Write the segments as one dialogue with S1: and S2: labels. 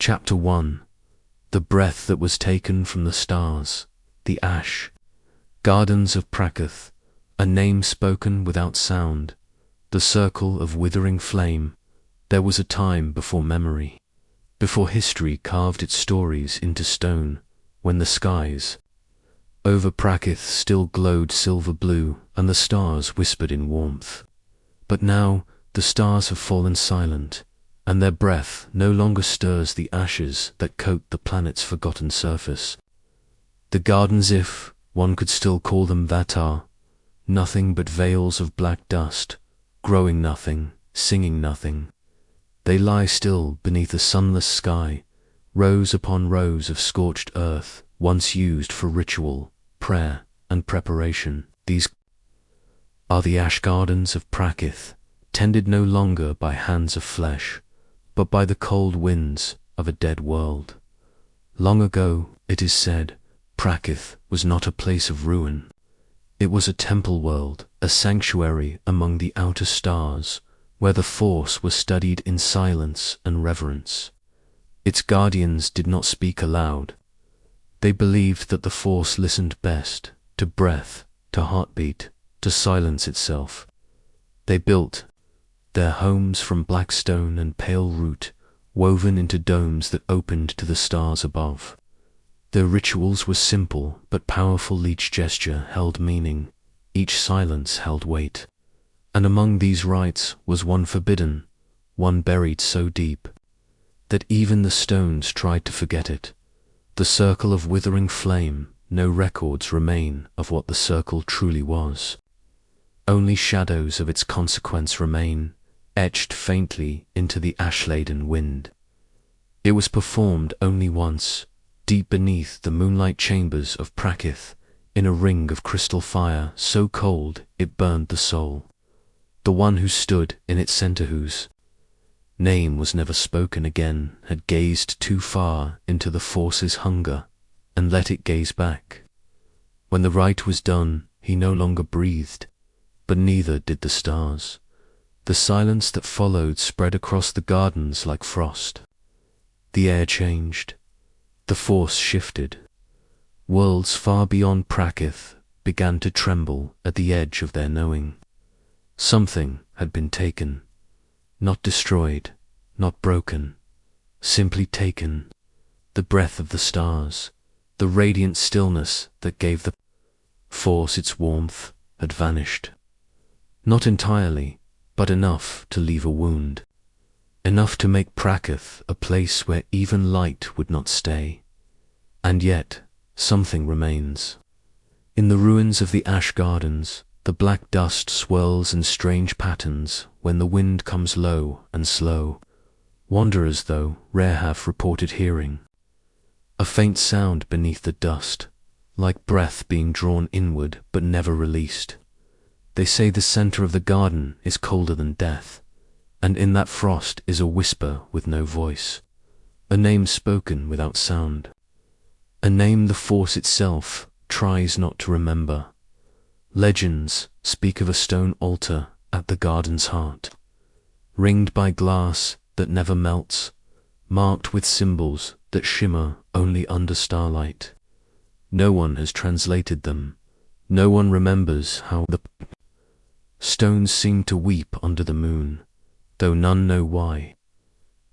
S1: Chapter 1. The breath that was taken from the stars, the ash. Gardens of Praith, a name spoken without sound, the circle of withering flame. There was a time before memory, before history carved its stories into stone, when the skies over Praith still glowed silver blue and the stars whispered in warmth. But now the stars have fallen silent, and their breath no longer stirs the ashes that coat the planet's forgotten surface. The gardens, if one could still call them that, are nothing but veils of black dust, growing nothing, singing nothing. They lie still beneath a sunless sky, rows upon rows of scorched earth, once used for ritual, prayer, and preparation. These are the ash gardens of Praith, tended no longer by hands of flesh, but by the cold winds of a dead world. Long ago, it is said, Praith was not a place of ruin. It was a temple world, a sanctuary among the outer stars, where the Force was studied in silence and reverence. Its guardians did not speak aloud. They believed that the Force listened best to breath, to heartbeat, to silence itself. They built their homes from black stone and pale root, woven into domes that opened to the stars above. Their rituals were simple, but powerful. Each gesture held meaning, each silence held weight. And among these rites was one forbidden, one buried so deep that even the stones tried to forget it. The circle of withering flame. No records remain of what the circle truly was. Only shadows of its consequence remain, etched faintly into the ash-laden wind. It was performed only once, deep beneath the moonlight chambers of Praith, in a ring of crystal fire so cold it burned the soul. The one who stood in its center, whose name was never spoken again, had gazed too far into the Force's hunger and let it gaze back. When the rite was done, he no longer breathed, but neither did the stars. The silence that followed spread across the gardens like frost. The air changed. The Force shifted. Worlds far beyond Praith began to tremble at the edge of their knowing. Something had been taken, not destroyed, not broken, simply taken. The breath of the stars, the radiant stillness that gave the Force its warmth, had vanished. Not entirely, but enough to leave a wound. Enough to make Praith a place where even light would not stay. And yet, something remains. In the ruins of the ash gardens, the black dust swirls in strange patterns when the wind comes low and slow. Wanderers, though rare, have reported hearing a faint sound beneath the dust, like breath being drawn inward but never released. They say the center of the garden is colder than death, and in that frost is a whisper with no voice, a name spoken without sound, a name the Force itself tries not to remember. Legends speak of a stone altar at the garden's heart, ringed by glass that never melts, marked with symbols that shimmer only under starlight. No one has translated them. No one remembers how the stones seem to weep under the moon, though none know why.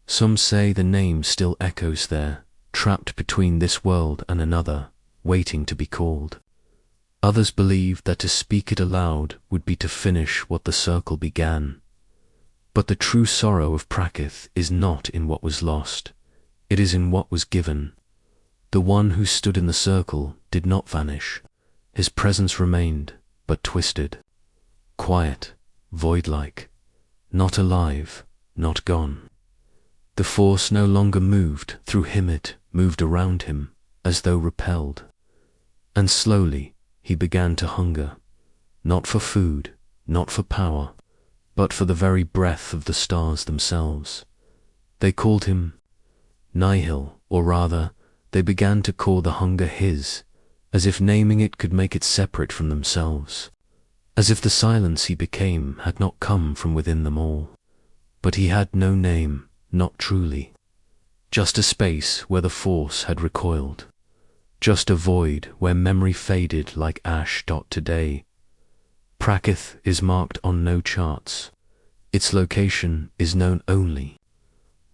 S1: Some say the name still echoes there, trapped between this world and another, waiting to be called. Others believe that to speak it aloud would be to finish what the circle began. But the true sorrow of Praith is not in what was lost, it is in what was given. The one who stood in the circle did not vanish. His presence remained, but twisted, quiet, void-like, not alive, not gone. The Force no longer moved through him, it moved around him, as though repelled. And slowly he began to hunger, not for food, not for power, but for the very breath of the stars themselves. They called him Nihil, or rather, they began to call the hunger his, as if naming it could make it separate from themselves, as if the silence he became had not come from within them all. But he had no name, not truly. just a space where the force had recoiled, just a void where memory faded like ash. Today, Praith is marked on no charts. Its location is known only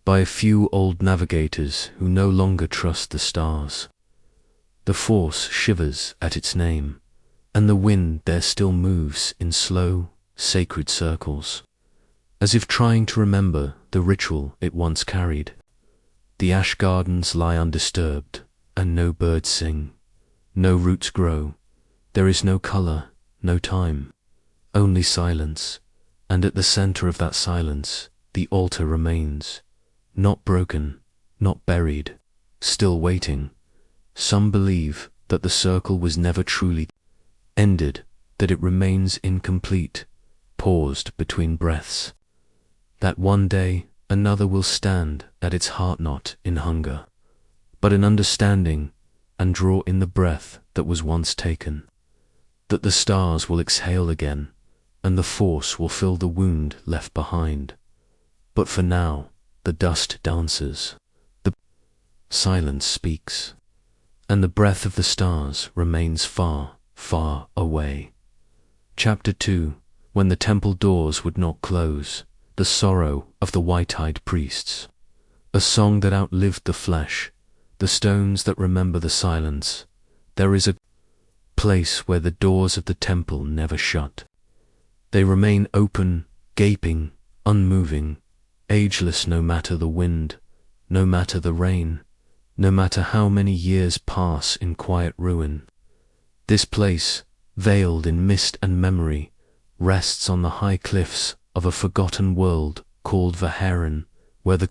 S1: by a few old navigators who no longer trust the stars. The force shivers at its name, and the wind there still moves in slow, sacred circles, as if trying to remember the ritual it once carried. The ash gardens lie undisturbed, and no birds sing, no roots grow. There is no color, no time, only silence, and at the center of that silence, the altar remains, not broken, not buried, still waiting. Some believe that the circle was never truly ended, that it remains incomplete, paused between breaths, that one day another will stand at its heart, not in hunger, but in understanding, and draw in the breath that was once taken, that the stars will exhale again, and the force will fill the wound left behind. But for now, the dust dances, the silence speaks, and the breath of the stars remains far, far away. Chapter 2. When the temple doors would not close, the sorrow of the white-eyed priests. A song that outlived the flesh, the stones that remember the silence. There is a place where the doors of the temple never shut. They remain open, gaping, unmoving, ageless no matter the wind, no matter the rain, no matter how many years pass in quiet ruin. This place, veiled in mist and memory, rests on the high cliffs of a forgotten world called Vaharan, where the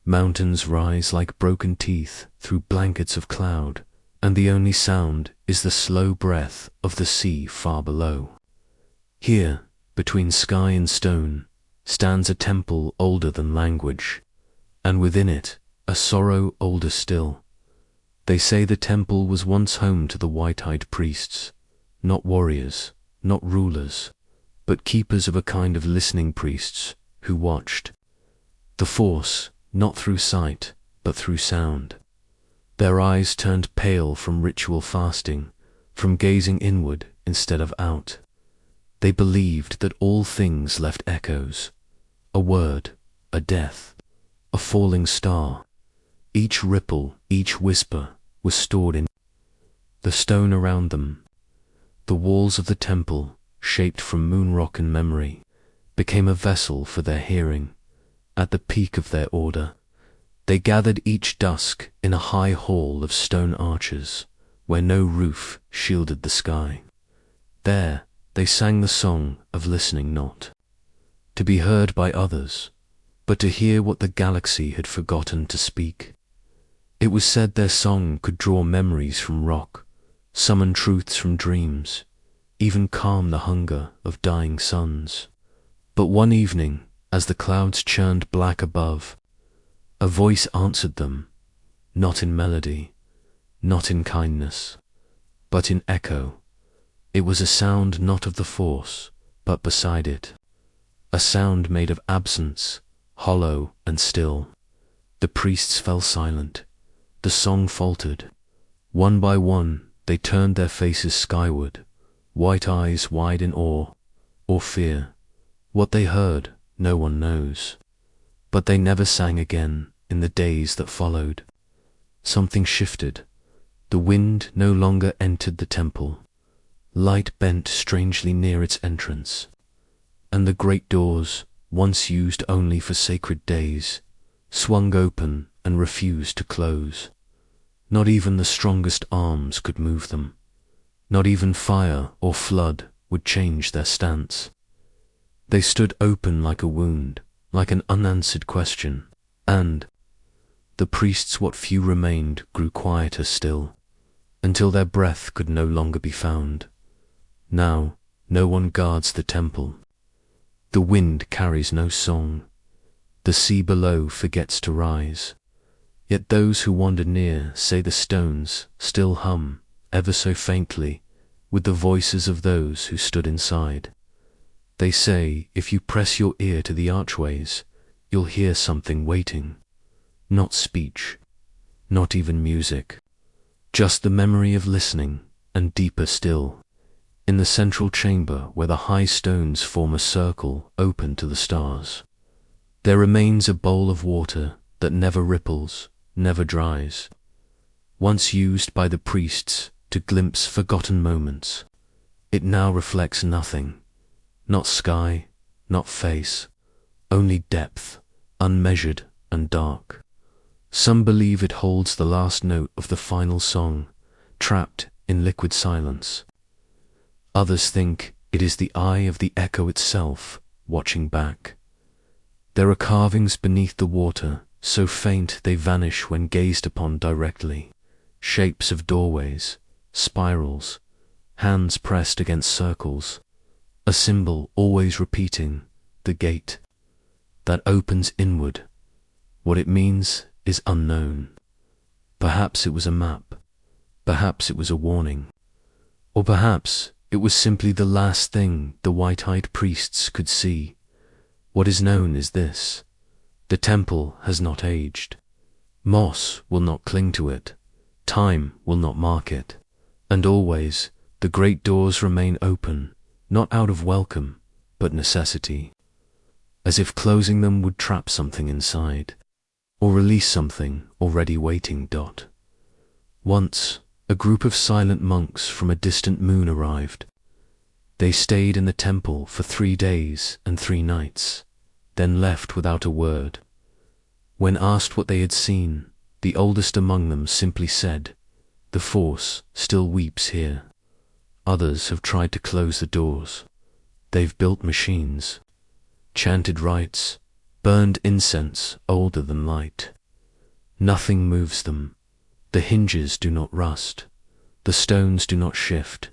S1: mountains rise like broken teeth through blankets of cloud, and the only sound is the slow breath of the sea far below. Here, between sky and stone, stands a temple older than language, and within it a sorrow older still. They say the temple was once home to the white-eyed priests, not warriors, not rulers, but keepers of a kind of listening priests who watched the force, not through sight, but through sound. Their eyes turned pale from ritual fasting, from gazing inward instead of out. They believed that all things left echoes, a word, a death, a falling star. Each ripple, each whisper was stored in the stone around them. The walls of the temple, shaped from moon rock and memory, became a vessel for their hearing. At the peak of their order, they gathered each dusk in a high hall of stone arches, where no roof shielded the sky. There they sang the song of listening, not to be heard by others, but to hear what the galaxy had forgotten to speak. It was said their song could draw memories from rock, summon truths from dreams, even calm the hunger of dying suns. But one evening, as the clouds churned black above, a voice answered them, not in melody, not in kindness, but in echo. It was a sound not of the force, but beside it, a sound made of absence, hollow and still. The priests fell silent. The song faltered. One by one, they turned their faces skyward, white eyes wide in awe or fear. What they heard, no one knows. But they never sang again in the days that followed. Something shifted. The wind no longer entered the temple. Light bent strangely near its entrance, and the great doors, once used only for sacred days, swung open and refused to close. Not even the strongest arms could move them. Not even fire or flood would change their stance. They stood open like a wound, like an unanswered question, and the priests, what few remained, grew quieter still, until their breath could no longer be found. Now no one guards the temple. The wind carries no song. The sea below forgets to rise. Yet those who wander near say the stones still hum, ever so faintly, with the voices of those who stood inside. They say if you press your ear to the archways, you'll hear something waiting. Not speech, not even music. Just the memory of listening, and deeper still, in the central chamber where the high stones form a circle open to the stars, there remains a bowl of water that never ripples, never dries, once used by the priests to glimpse forgotten moments. It now reflects nothing, not sky, not face, only depth, unmeasured and dark. Some believe it holds the last note of the final song, trapped in liquid silence. Others think it is the eye of the echo itself, watching back. There are carvings beneath the water, so faint they vanish when gazed upon directly. Shapes of doorways, spirals, hands pressed against circles. A symbol always repeating, the gate that opens inward. What it means is unknown. Perhaps it was a map. Perhaps it was a warning. Or perhaps it was simply the last thing the white-eyed priests could see. What is known is this: the temple has not aged. Moss will not cling to it. Time will not mark it. And always the great doors remain open, not out of welcome, but necessity. As if closing them would trap something inside, or release something already waiting. Once, a group of silent monks from a distant moon arrived. They stayed in the temple for 3 days and 3 nights, then left without a word. When asked what they had seen, the oldest among them simply said, "The Force still weeps here." Others have tried to close the doors. They've built machines, chanted rites, burned incense older than light. Nothing moves them. The hinges do not rust. The stones do not shift.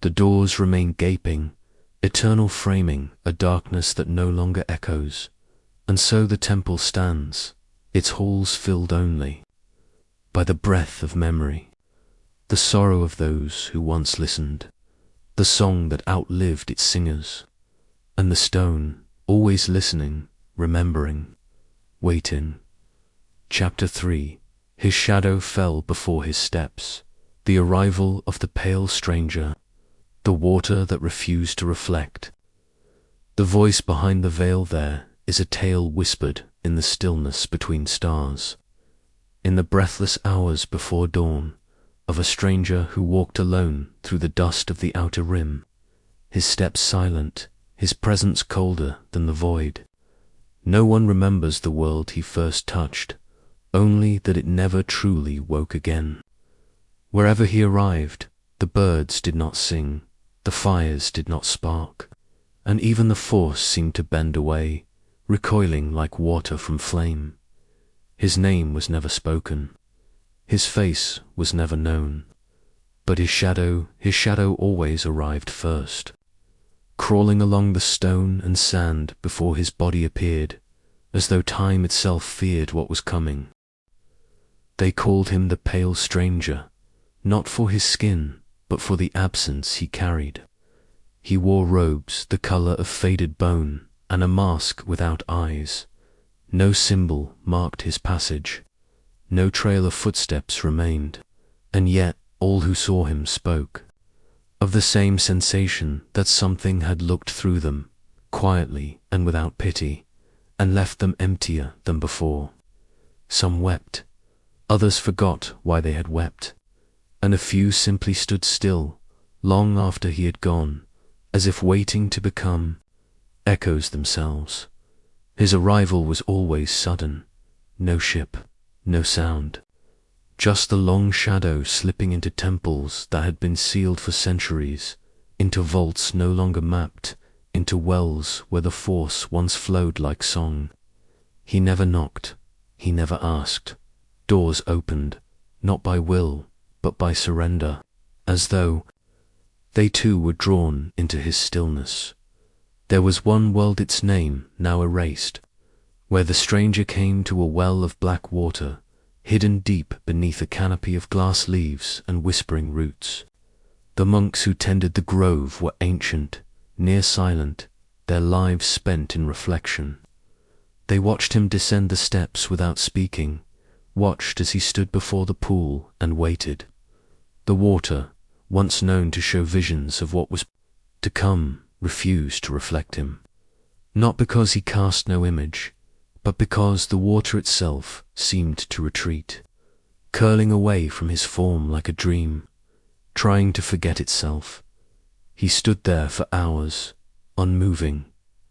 S1: The doors remain gaping, eternal, framing a darkness that no longer echoes. And so the temple stands, its halls filled only by the breath of memory, the sorrow of those who once listened, the song that outlived its singers, and the stone always listening, remembering, waiting. Chapter 3. His shadow fell before his steps. The arrival of the pale stranger, the water that refused to reflect. The voice behind the veil there is a tale whispered in the stillness between stars, in the breathless hours before dawn, of a stranger who walked alone through the dust of the outer rim, his steps silent, his presence colder than the void. No one remembers the world he first touched, only that it never truly woke again. Wherever he arrived, the birds did not sing, the fires did not spark, and even the Force seemed to bend away, recoiling like water from flame. His name was never spoken. His face was never known. But his shadow always arrived first, crawling along the stone and sand before his body appeared, as though time itself feared what was coming. They called him the Pale Stranger, not for his skin, but for the absence he carried. He wore robes the color of faded bone and a mask without eyes. No symbol marked his passage. No trail of footsteps remained. And yet all who saw him spoke of the same sensation, that something had looked through them, quietly and without pity, and left them emptier than before. Some wept. Others forgot why they had wept. And a few simply stood still, long after he had gone, as if waiting to become echoes themselves. His arrival was always sudden. No ship, no sound. Just the long shadow slipping into temples that had been sealed for centuries, into vaults no longer mapped, into wells where the Force once flowed like song. He never knocked, he never asked. Doors opened, not by will, but by surrender, as though they too were drawn into his stillness. There was one world, its name now erased, where the stranger came to a well of black water, hidden deep beneath a canopy of glass leaves and whispering roots. The monks who tended the grove were ancient, near silent, their lives spent in reflection. They watched him descend the steps without speaking, watched as he stood before the pool and waited. The water, once known to show visions of what was to come, refused to reflect him. Not because he cast no image, but because the water itself seemed to retreat, curling away from his form like a dream, trying to forget itself. He stood there for hours, unmoving,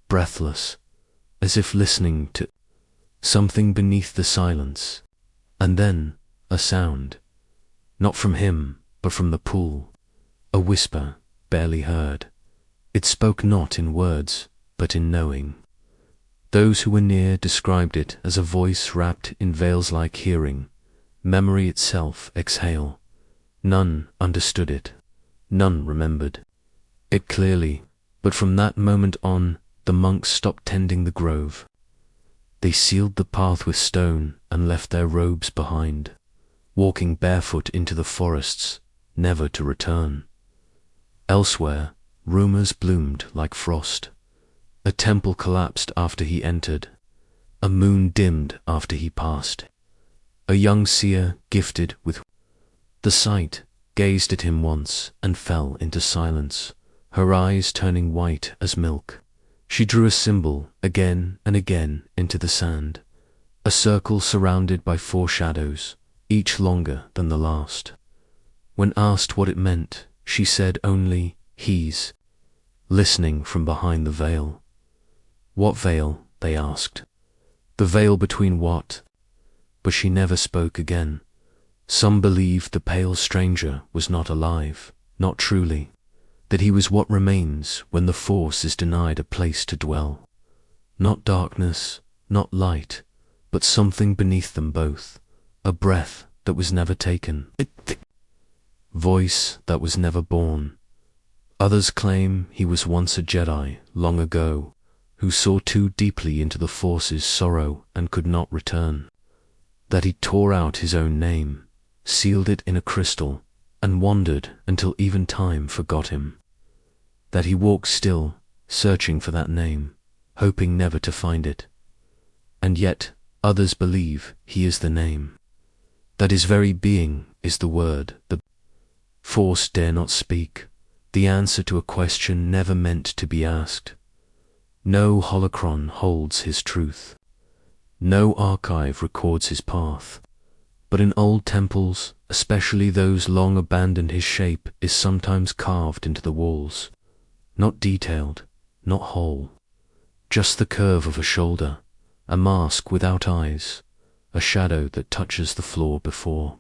S1: breathless, as if listening to something beneath the silence. And then a sound, not from him, but from the pool, a whisper barely heard. It spoke not in words, but in knowing. Those who were near described it as a voice wrapped in veils like hearing, memory itself exhale. None understood it, none remembered it clearly, but from that moment on, the monks stopped tending the grove. They sealed the path with stone and left their robes behind, walking barefoot into the forests, never to return. Elsewhere, rumors bloomed like frost. A temple collapsed after he entered. A moon dimmed after he passed. A young seer, gifted with the sight, gazed at him once and fell into silence, her eyes turning white as milk. She drew a symbol again and again into the sand, a circle surrounded by 4 shadows, each longer than the last. When asked what it meant, she said only, "He's," listening from behind the veil. What veil? They asked. The veil between what? But she never spoke again. Some believed the pale stranger was not alive, not truly, that he was what remains when the force is denied a place to dwell. Not darkness, not light, but something beneath them both, a breath that was never taken, voice that was never born. Others claim he was once a Jedi, long ago, who saw too deeply into the Force's sorrow and could not return. That he tore out his own name, sealed it in a crystal, and wandered until even time forgot him. That he walks still, searching for that name, hoping never to find it. And yet others believe he is the name, that his very being is the word the Force dare not speak, the answer to a question never meant to be asked. No holocron holds his truth. No archive records his path. But in old temples, especially those long abandoned, his shape is sometimes carved into the walls. Not detailed, not whole. Just the curve of a shoulder, a mask without eyes, a shadow that touches the floor before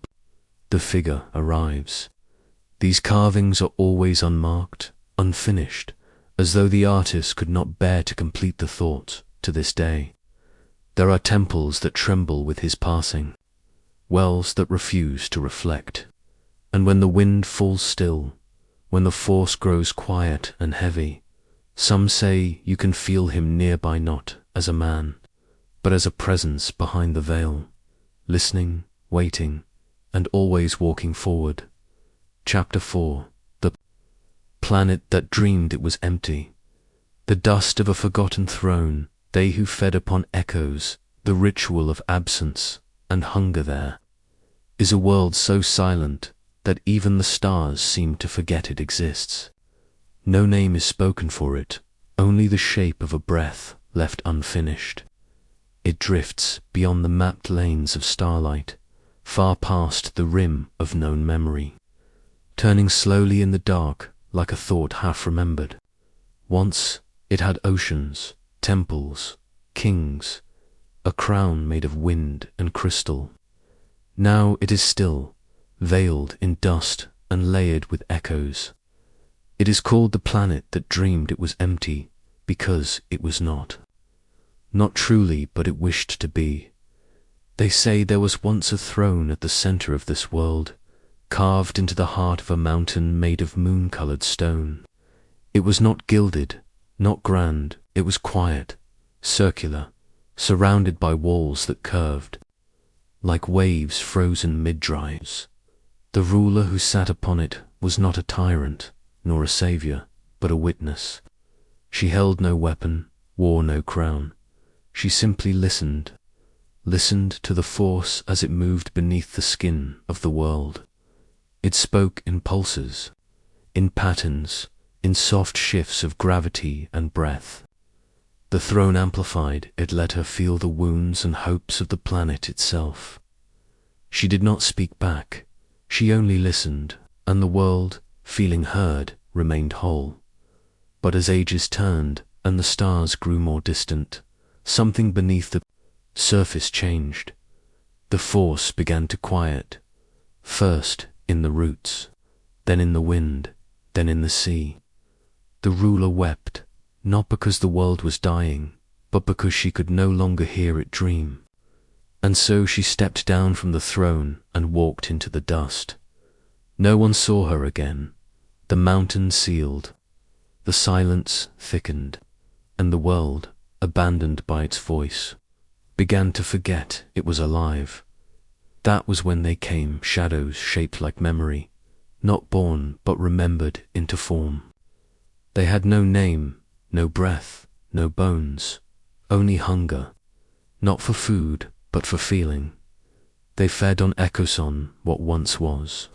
S1: the figure arrives. These carvings are always unmarked, unfinished, as though the artist could not bear to complete the thought to this day. There are temples that tremble with his passing, wells that refuse to reflect. And when the wind falls still, when the force grows quiet and heavy, some say you can feel him nearby, not as a man, but as a presence behind the veil, listening, waiting, and always walking forward. Chapter 4. The planet that dreamed it was empty. The dust of a forgotten throne, they who fed upon echoes, the ritual of absence and hunger there, is a world so silent that even the stars seem to forget it exists. No name is spoken for it, only the shape of a breath left unfinished. It drifts beyond the mapped lanes of starlight, far past the rim of known memory, turning slowly in the dark like a thought half remembered. Once it had oceans, temples, kings, a crown made of wind and crystal. Now it is still, veiled in dust and layered with echoes. It is called the planet that dreamed it was empty because it was not. Not truly, but it wished to be. They say there was once a throne at the center of this world, carved into the heart of a mountain made of moon-colored stone. It was not gilded, not grand, it was quiet, circular, surrounded by walls that curved, like waves frozen mid-drives. The ruler who sat upon it was not a tyrant, nor a savior, but a witness. She held no weapon, wore no crown. She simply listened to the force as it moved beneath the skin of the world. It spoke in pulses, in patterns, in soft shifts of gravity and breath. The throne amplified, it let her feel the wounds and hopes of the planet itself. She did not speak back, she only listened, and the world, feeling heard, remained whole. But as ages turned, and the stars grew more distant, something beneath the surface changed. The force began to quiet, first in the roots, then in the wind, then in the sea. The ruler wept, not because the world was dying, but because she could no longer hear it dream. And so she stepped down from the throne and walked into the dust. No one saw her again. The mountain sealed, the silence thickened, and the world, abandoned by its voice, began to forget it was alive. That was when they came, shadows shaped like memory, not born but remembered into form. They had no name, no breath, no bones, only hunger, not for food, but for feeling. They fed on Ekoson, what once was.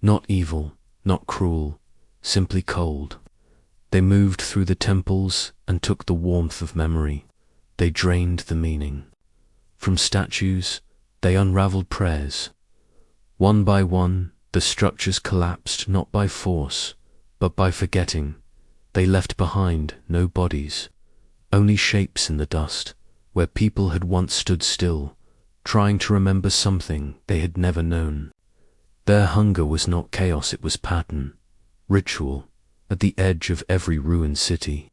S1: Not evil, not cruel, simply cold. They moved through the temples and took the warmth of memory. They drained the meaning. From statues, they unraveled prayers. One by one, the structures collapsed not by force, but by forgetting. They left behind no bodies, only shapes in the dust, where people had once stood still, trying to remember something they had never known. Their hunger was not chaos, it was pattern, ritual, at the edge of every ruined city.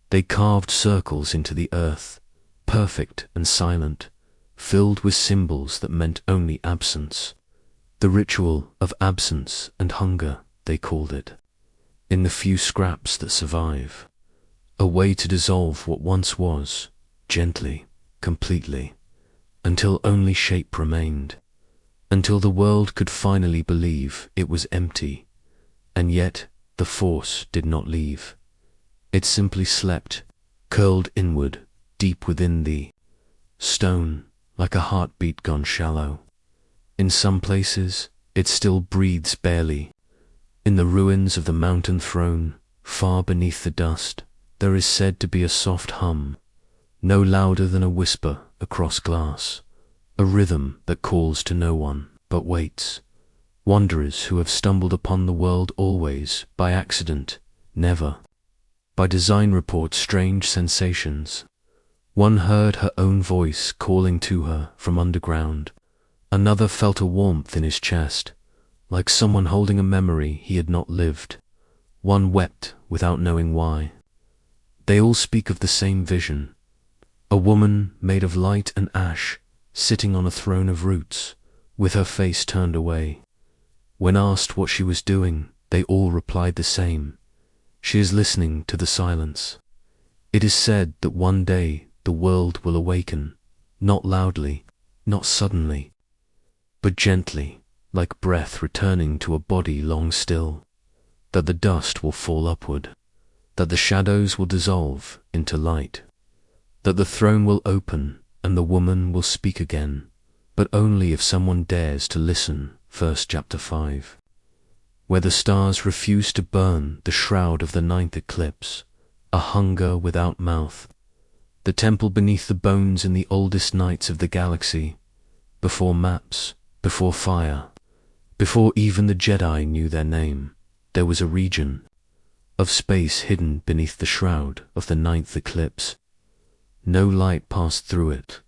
S1: They carved circles into the earth, perfect and silent, filled with symbols that meant only absence. The ritual of absence and hunger, they called it. In the few scraps that survive, a way to dissolve what once was, gently, completely, until only shape remained, until the world could finally believe it was empty. And yet the force did not leave. It simply slept, curled inward, deep within the stone, like a heartbeat gone shallow. In some places, it still breathes barely. In the ruins of the mountain throne, far beneath the dust, there is said to be a soft hum, no louder than a whisper across glass, a rhythm that calls to no one, but waits. Wanderers who have stumbled upon the world always, by accident, never. By design report strange sensations. One heard her own voice calling to her from underground. Another felt a warmth in his chest, like someone holding a memory he had not lived. One wept without knowing why. They all speak of the same vision. A woman made of light and ash, sitting on a throne of roots, with her face turned away. When asked what she was doing, they all replied the same. She is listening to the silence. It is said that one day the world will awaken, not loudly, not suddenly, but gently, like breath returning to a body long still, that the dust will fall upward, that the shadows will dissolve into light, that the throne will open and the woman will speak again, but only if someone dares to listen. 1 chapter 5. Where the stars refuse to burn the shroud of the ninth eclipse, a hunger without mouth, the temple beneath the bones in the oldest nights of the galaxy, before maps, before fire, before even the Jedi knew their name, there was a region of space hidden beneath the shroud of the ninth eclipse. No light passed through it,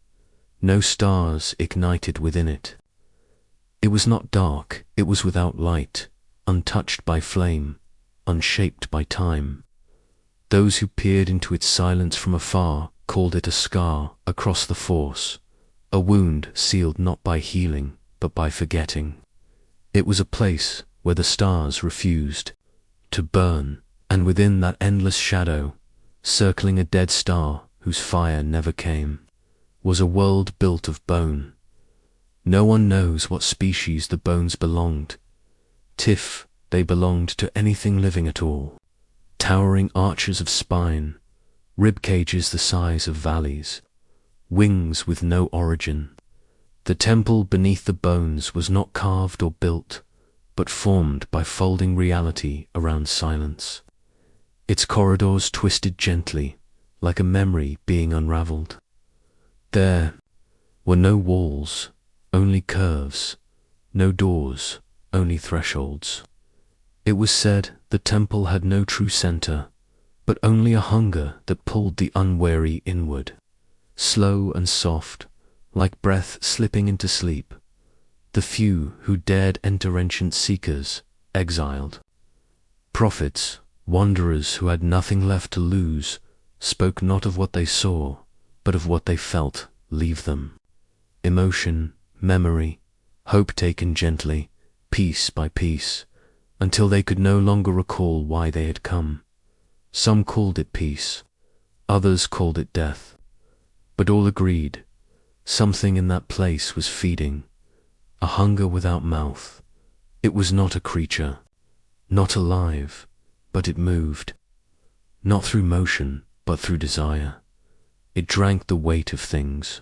S1: no stars ignited within it. It was not dark, it was without light, untouched by flame, unshaped by time. Those who peered into its silence from afar called it a scar across the force, a wound sealed not by healing, but by forgetting. It was a place where the stars refused to burn, and within that endless shadow, circling a dead star whose fire never came, was a world built of bone. No one knows what species the bones belonged. If they belonged to anything living at all. Towering arches of spine, rib cages the size of valleys, wings with no origin. The temple beneath the bones was not carved or built, but formed by folding reality around silence. Its corridors twisted gently, like a memory being unraveled. There were no walls, only curves, no doors, only thresholds. It was said the temple had no true center, but only a hunger that pulled the unwary inward, slow and soft, like breath slipping into sleep. The few who dared enter ancient seekers, exiled. Prophets, wanderers who had nothing left to lose, spoke not of what they saw, but of what they felt leave them. Emotion, memory, hope taken gently, piece by piece, until they could no longer recall why they had come. Some called it peace, others called it death, but all agreed something in that place was feeding, a hunger without mouth. It was not a creature, not alive, but it moved, not through motion, but through desire. It drank the weight of things.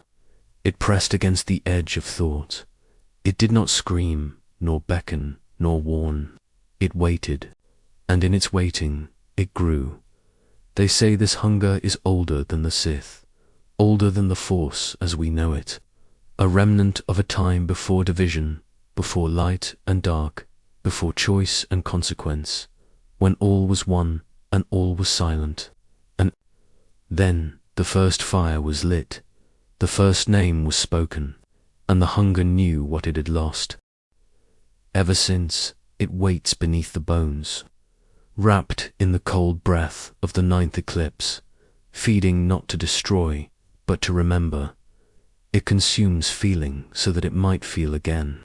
S1: It pressed against the edge of thought. It did not scream, nor beckon, nor warn. It waited, and in its waiting, it grew. They say this hunger is older than the Sith, older than the Force as we know it, a remnant of a time before division, before light and dark, before choice and consequence, when all was one and all was silent. And then the first fire was lit, the first name was spoken, and the hunger knew what it had lost. Ever since, it waits beneath the bones, wrapped in the cold breath of the ninth eclipse, feeding not to destroy, but to remember. It consumes feeling so that it might feel again.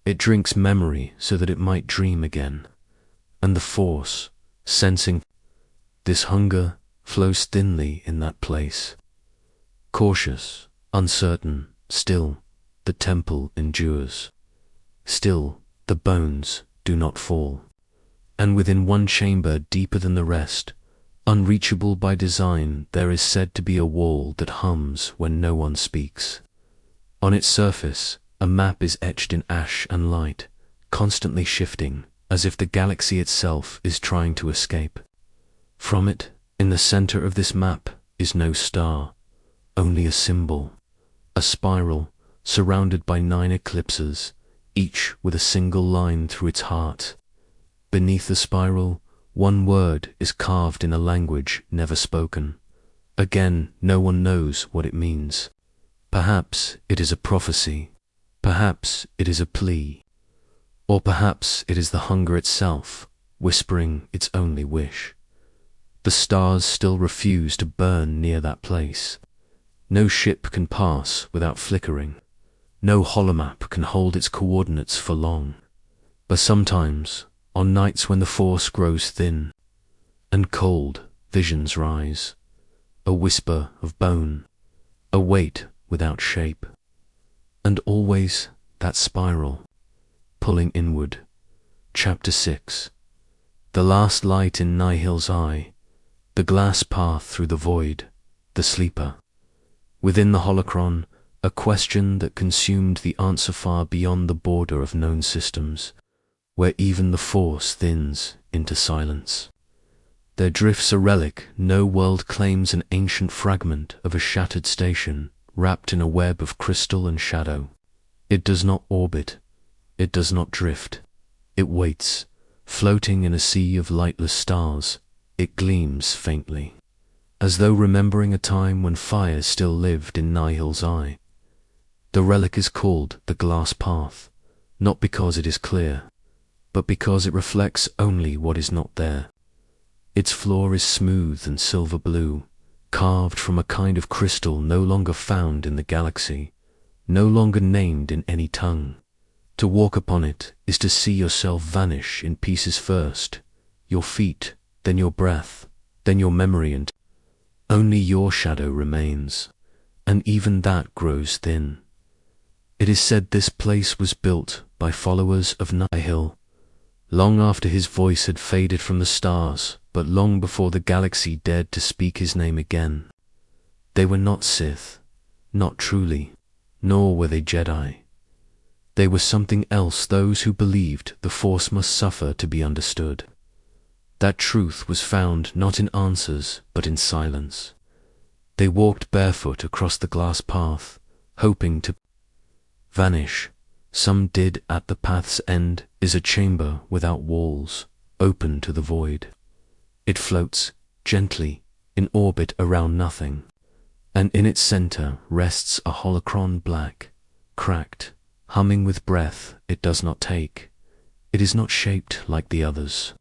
S1: It drinks memory so that it might dream again. And the Force, sensing this hunger, flows thinly in that place. Cautious, uncertain, still, the temple endures. Still, the bones do not fall. And within one chamber deeper than the rest, unreachable by design, there is said to be a wall that hums when no one speaks. On its surface, a map is etched in ash and light, constantly shifting, as if the galaxy itself is trying to escape. From it, in the center of this map, is no star, only a symbol, a spiral surrounded by 9 eclipses, each with a single line through its heart. Beneath the spiral, one word is carved in a language never spoken. Again, no one knows what it means. Perhaps it is a prophecy, perhaps it is a plea, or perhaps it is the hunger itself, whispering its only wish. The stars still refuse to burn near that place. No ship can pass without flickering. No holomap can hold its coordinates for long. But sometimes, on nights when the Force grows thin and cold, visions rise, a whisper of bone, a weight without shape, and always that spiral, pulling inward. Chapter 6. The last light in Nihil's eye, the glass path through the void, the sleeper. Within the holocron, a question that consumed the answer far beyond the border of known systems, where even the Force thins into silence. There drifts a relic no world claims, an ancient fragment of a shattered station, wrapped in a web of crystal and shadow. It does not orbit, it does not drift. It waits, floating in a sea of lightless stars. It gleams faintly, as though remembering a time when fire still lived in Nihil's eye. The relic is called the glass path, not because it is clear, but because it reflects only what is not there. Its floor is smooth and silver blue, carved from a kind of crystal no longer found in the galaxy, no longer named in any tongue. To walk upon it is to see yourself vanish in pieces first, your feet, then your breath, then your memory, and only your shadow remains, and even that grows thin. It is said this place was built by followers of Nihil, long after his voice had faded from the stars, but long before the galaxy dared to speak his name again. They were not Sith, Not truly, nor were they Jedi. They were something else, those who believed the Force must suffer to be understood. That truth was found not in answers, but in silence. They walked barefoot across the glass path, hoping to vanish. Some did. At the path's end is a chamber without walls, open to the void. It floats gently in orbit around nothing, and in its center rests a holocron, black, cracked, humming with breath it does not take. It is not shaped like the others.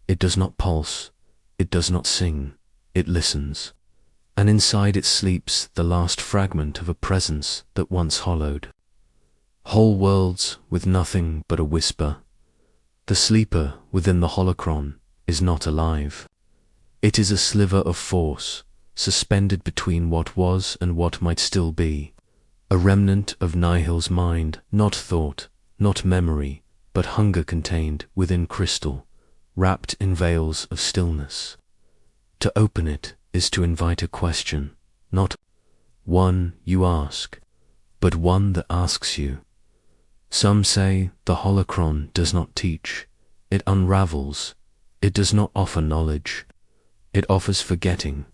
S1: It does not pulse. It does not sing. It listens. And inside it sleeps the last fragment of a presence that once hollowed. Whole worlds with nothing but a whisper. The sleeper within the holocron is not alive. It is a sliver of force, suspended between what was and what might still be. A remnant of Nihil's mind, not thought, not memory, but hunger contained within crystal, wrapped in veils of stillness. To open it is to invite a question, not one you ask, but one that asks you. Some say the holocron does not teach, it unravels, it does not offer knowledge, it offers forgetting.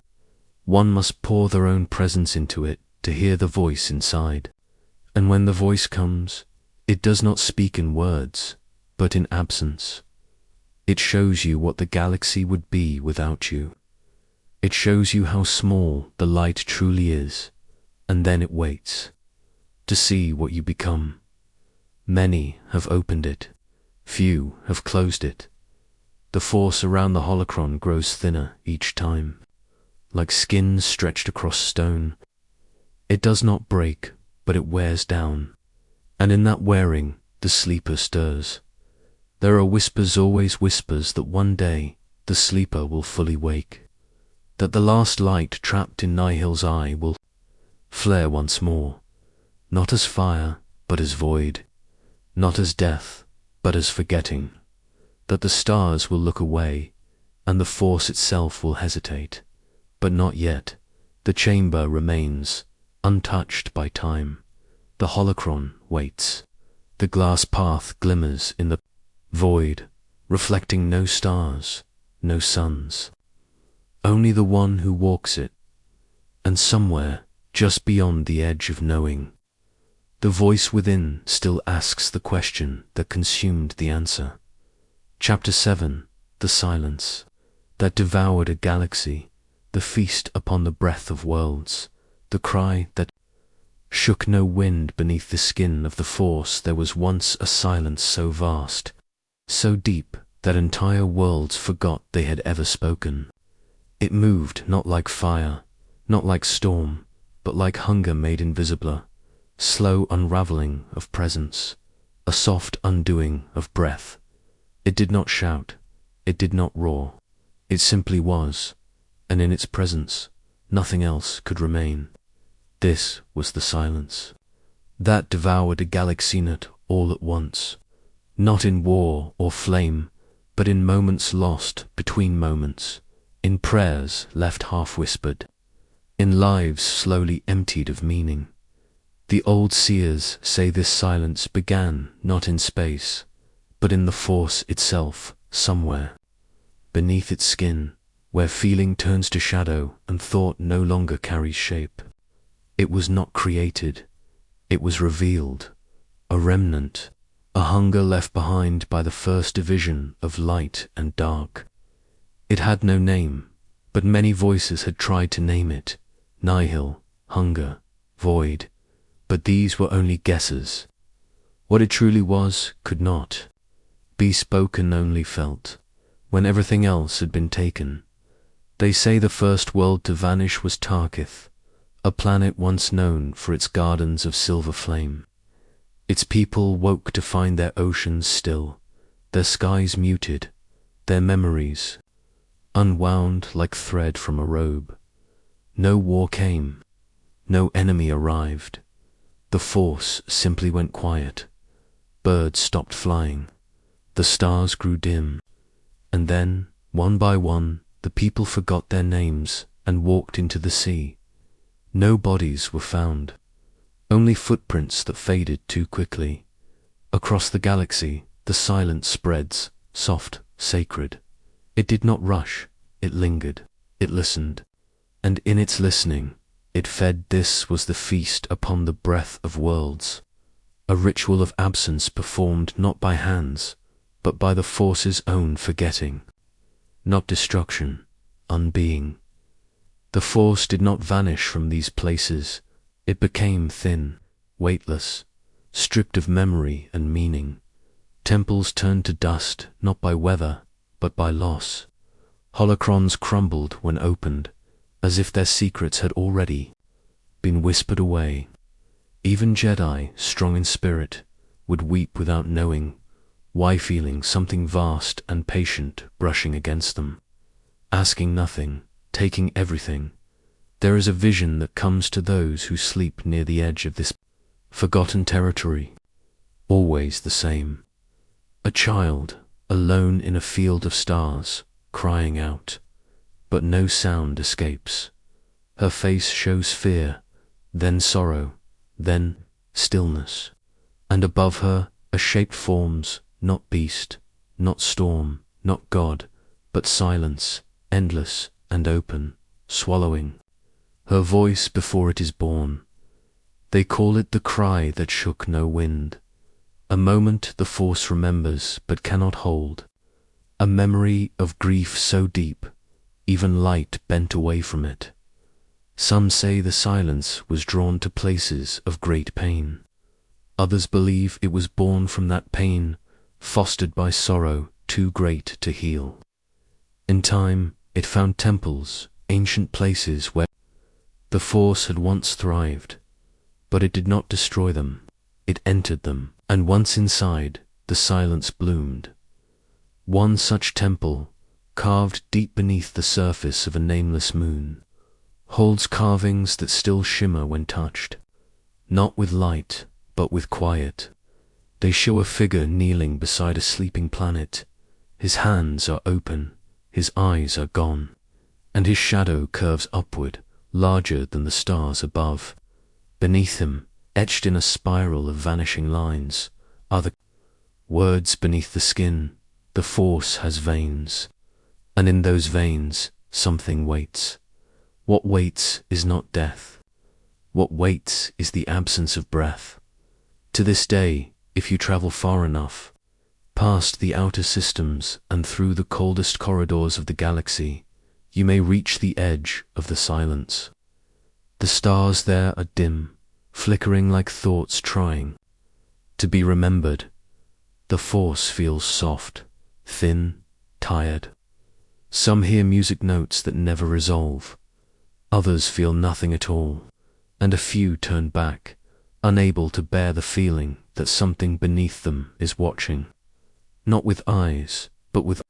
S1: One must pour their own presence into it to hear the voice inside. And when the voice comes, it does not speak in words, but in absence. It shows you what the galaxy would be without you. It shows you how small the light truly is, and then it waits to see what you become. Many have opened it, few have closed it. The force around the holocron grows thinner each time, like skin stretched across stone. It does not break, but it wears down, and in that wearing the sleeper stirs. There are whispers, always whispers, that one day the sleeper will fully wake, that the last light trapped in Nihil's eye will flare once more, not as fire, but as void, not as death, but as forgetting, that the stars will look away, and the force itself will hesitate, but not yet. The chamber remains, untouched by time. The holocron waits. The glass path glimmers in the void, reflecting no stars, no suns. Only the one who walks it, and somewhere, just beyond the edge of knowing, the voice within still asks the question that consumed the answer. Chapter 7. The silence that devoured a galaxy, the feast upon the breath of worlds, the cry that shook no wind beneath the skin of the Force. There was once a silence so vast, so deep, that entire worlds forgot they had ever spoken. It moved not like fire, not like storm, but like hunger made invisibler, slow unraveling of presence, a soft undoing of breath. It did not shout, it did not roar, it simply was, and in its presence nothing else could remain. This was the silence that devoured a galaxy all at once, not in war or flame, but in moments lost between moments, in prayers left half-whispered, in lives slowly emptied of meaning. The old seers say this silence began not in space, but in the Force itself, somewhere, beneath its skin, where feeling turns to shadow and thought no longer carries shape. It was not created, it was revealed, a remnant, a hunger left behind by the first division of light and dark. It had no name, but many voices had tried to name it: nihil, hunger, void, but these were only guesses. What it truly was could not be spoken, only felt, when everything else had been taken. They say the first world to vanish was Tarkith, a planet once known for its gardens of silver flame. Its people woke to find their oceans still, their skies muted, their memories unwound like thread from a robe. No war came, no enemy arrived. The Force simply went quiet. Birds stopped flying, the stars grew dim, and then, one by one, the people forgot their names and walked into the sea. No bodies were found, only footprints that faded too quickly. Across the galaxy, the silence spreads, soft, sacred. It did not rush, it lingered, it listened. And in its listening, it fed. This was the feast upon the breath of worlds, a ritual of absence performed not by hands, but by the Force's own forgetting. Not destruction, unbeing. The Force did not vanish from these places, it became thin, weightless, stripped of memory and meaning. Temples turned to dust not by weather, but by loss. Holocrons crumbled when opened, as if their secrets had already been whispered away. Even Jedi, strong in spirit, would weep without knowing why, feeling something vast and patient brushing against them. Asking nothing, taking everything. There is a vision that comes to those who sleep near the edge of this forgotten territory. Always the same. A child, alone in a field of stars, crying out, but no sound escapes. Her face shows fear, then sorrow, then stillness. And above her, a shape forms, not beast, not storm, not God, but silence, endless and open, swallowing her voice before it is born. They call it the cry that shook no wind. A moment the Force remembers but cannot hold. A memory of grief so deep, even light bent away from it. Some say the silence was drawn to places of great pain. Others believe it was born from that pain, fostered by sorrow too great to heal. In time, it found temples, ancient places where the Force had once thrived, but it did not destroy them. It entered them, and once inside, the silence bloomed. One such temple, carved deep beneath the surface of a nameless moon, holds carvings that still shimmer when touched, not with light, but with quiet. They show a figure kneeling beside a sleeping planet. His hands are open, his eyes are gone, and his shadow curves upward, larger than the stars above. Beneath him, etched in a spiral of vanishing lines, are the words beneath the skin. The Force has veins, and in those veins something waits. What waits is not death. What waits is the absence of breath. To this day, if you travel far enough, past the outer systems and through the coldest corridors of the galaxy, you may reach the edge of the silence. The stars there are dim, flickering like thoughts trying to be remembered. The Force feels soft, thin, tired. Some hear music notes that never resolve. Others feel nothing at all, and a few turn back, unable to bear the feeling that something beneath them is watching. Not with eyes, but with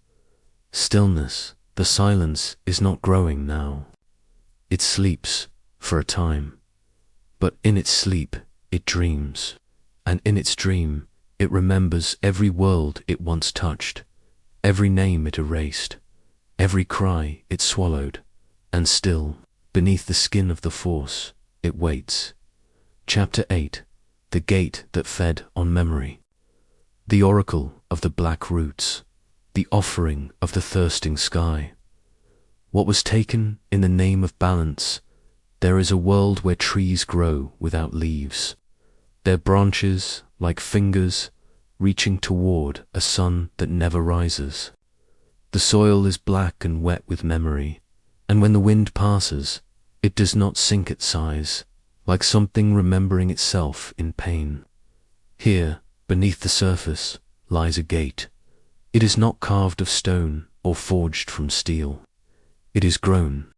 S1: stillness. The silence is not growing now. It sleeps for a time, but in its sleep it dreams, and in its dream it remembers every world it once touched, every name it erased, every cry it swallowed, and still, beneath the skin of the Force, it waits. Chapter 8. The Gate that Fed on Memory. The Oracle of the Black Roots. The offering of the thirsting sky. What was taken in the name of balance? There is a world where trees grow without leaves, their branches like fingers reaching toward a sun that never rises. The soil is black and wet with memory, and when the wind passes, it does not sink its sighs, like something remembering itself in pain. Here, beneath the surface, lies a gate. It is not carved of stone or forged from steel. It is grown,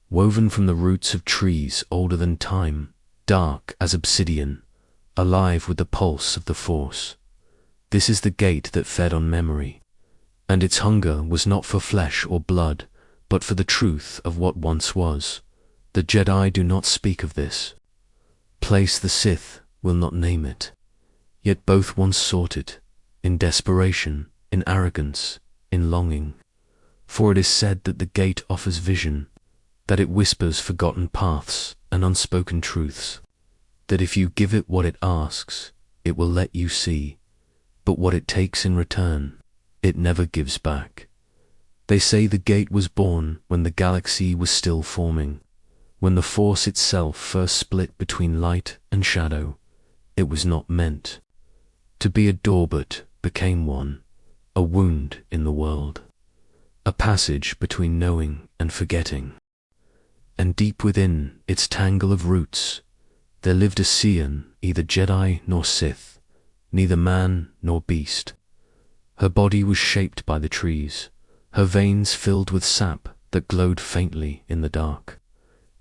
S1: woven from the roots of trees older than time, dark as obsidian, alive with the pulse of the Force. This is the gate that fed on memory, and its hunger was not for flesh or blood, but for the truth of what once was. The Jedi do not speak of this place. The Sith will not name it. Yet both once sought it, in desperation, in arrogance, in longing. For it is said that the gate offers vision, that it whispers forgotten paths and unspoken truths. that if you give it what it asks, it will let you see, but what it takes in return, it never gives back. They say the gate was born when the galaxy was still forming, when the force itself first split between light and shadow. It was not meant to be a door but became one, a wound in the world, a passage between knowing and forgetting. And deep within its tangle of roots, there lived a Seer, neither Jedi nor Sith, neither man nor beast. Her body was shaped by the trees, her veins filled with sap that glowed faintly in the dark.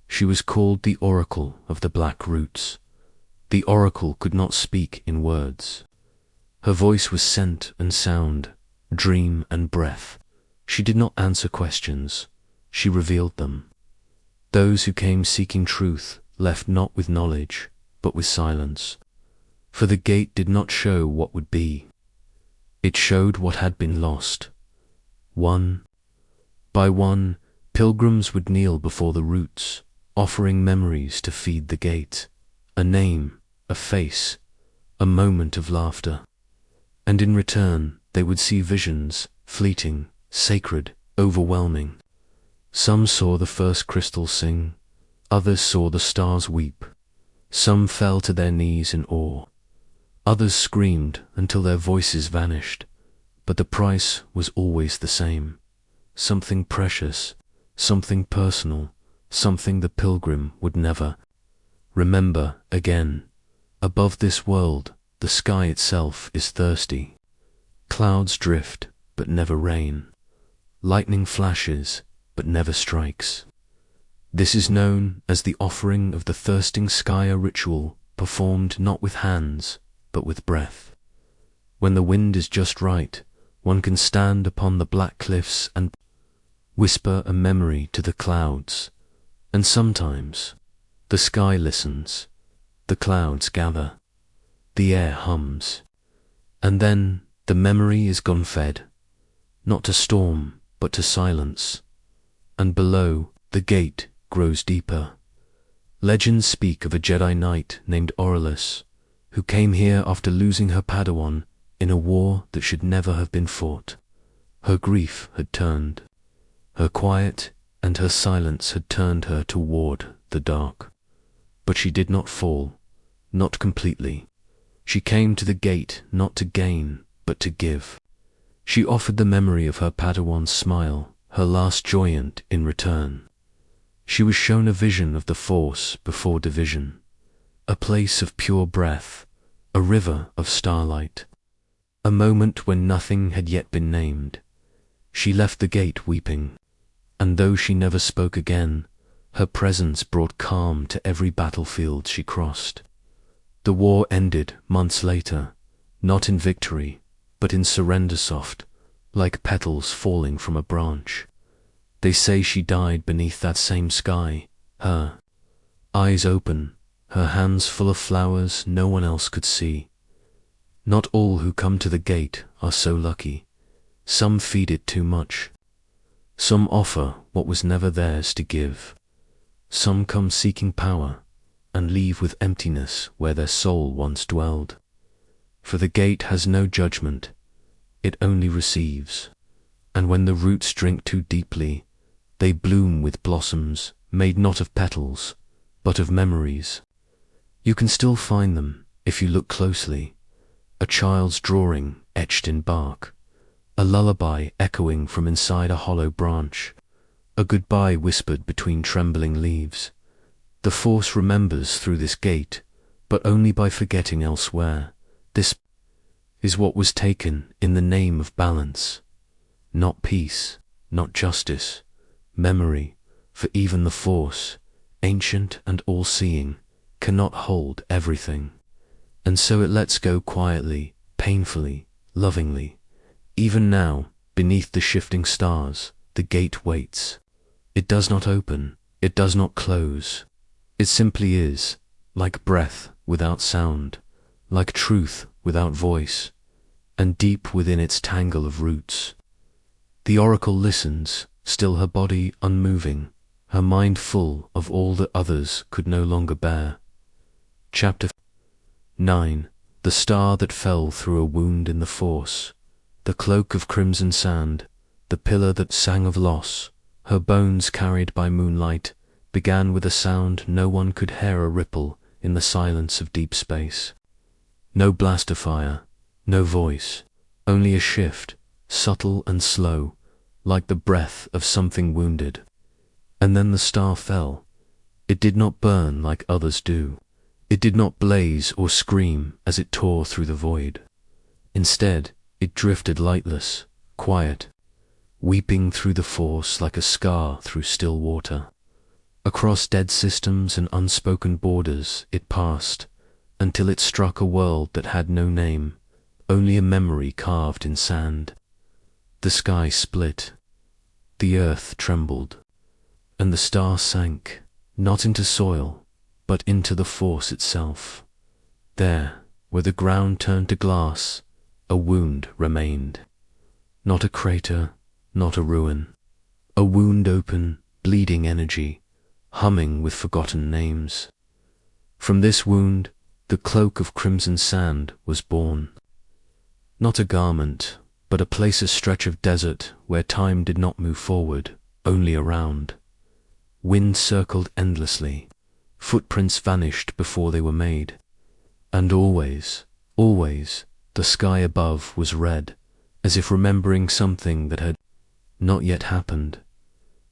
S1: She was called the Oracle of the Black Roots. The Oracle could not speak in words. Her voice was scent and sound, dream and breath. She did not answer questions, she revealed them. Those who came seeking truth left not with knowledge, but with silence. For the gate did not show what would be. It showed what had been lost. One by one, pilgrims would kneel before the roots, offering memories to feed the gate, a name, a face, a moment of laughter. And in return, they would see visions, fleeting, sacred, overwhelming. Some saw the first crystal sing, others saw the stars weep. Some fell to their knees in awe. Others screamed until their voices vanished, but the price was always the same. Something precious, something personal, something the pilgrim would never remember again. Above this world, the sky itself is thirsty. Clouds drift, but never rain. Lightning flashes, but never strikes. This is known as the offering of the thirsting sky, a ritual performed not with hands, but with breath. When the wind is just right, one can stand upon the black cliffs and whisper a memory to the clouds, and sometimes the sky listens, the clouds gather, the air hums, and then the memory is gone fed, not to storm, but to silence. And below, the gate grows deeper. Legends speak of a Jedi Knight named Aurelius, who came here after losing her Padawan in a war that should never have been fought. Her grief had turned. Her quiet and her silence had turned her toward the dark. But she did not fall, not completely. She came to the gate not to gain, but to give. She offered the memory of her Padawan's smile, her last joyant in return. She was shown a vision of the Force before division, a place of pure breath, a river of starlight, a moment when nothing had yet been named. She left the gate weeping, and though she never spoke again, her presence brought calm to every battlefield she crossed. The war ended months later, not in victory, but in surrender, soft, like petals falling from a branch. They say she died beneath that same sky, her eyes open, her hands full of flowers no one else could see. Not all who come to the gate are so lucky. Some feed it too much. Some offer what was never theirs to give. Some come seeking power, and leave with emptiness where their soul once dwelled. For the gate has no judgment, it only receives, and when the roots drink too deeply, they bloom with blossoms made not of petals, but of memories. You can still find them if you look closely, a child's drawing etched in bark, a lullaby echoing from inside a hollow branch, a goodbye whispered between trembling leaves. The Force remembers through this gate, but only by forgetting elsewhere. This is what was taken in the name of balance, not peace, not justice, memory, for even the Force, ancient and all-seeing, cannot hold everything. And so it lets go quietly, painfully, lovingly. Even now, beneath the shifting stars, the gate waits. It does not open, it does not close. It simply is, like breath without sound, like truth without voice, and deep within its tangle of roots. The oracle listens, still her body unmoving, her mind full of all that others could no longer bear. Chapter 9. The star that fell through a wound in the force, the cloak of crimson sand, the pillar that sang of loss, her bones carried by moonlight, began with a sound no one could hear a ripple in the silence of deep space. No blast of fire, no voice, only a shift, subtle and slow, like the breath of something wounded. And then the star fell. It did not burn like others do. It did not blaze or scream as it tore through the void. Instead, it drifted lightless, quiet, weeping through the force like a scar through still water. Across dead systems and unspoken borders it passed, until it struck a world that had no name, only a memory carved in sand. The sky split, the earth trembled, and the star sank, not into soil, but into the force itself. There, where the ground turned to glass, a wound remained. Not a crater, not a ruin. A wound open, bleeding energy, humming with forgotten names. From this wound, the cloak of crimson sand was born. Not a garment, but a placeless stretch of desert where time did not move forward, only around. Wind circled endlessly. Footprints vanished before they were made. And always, always, the sky above was red, as if remembering something that had not yet happened.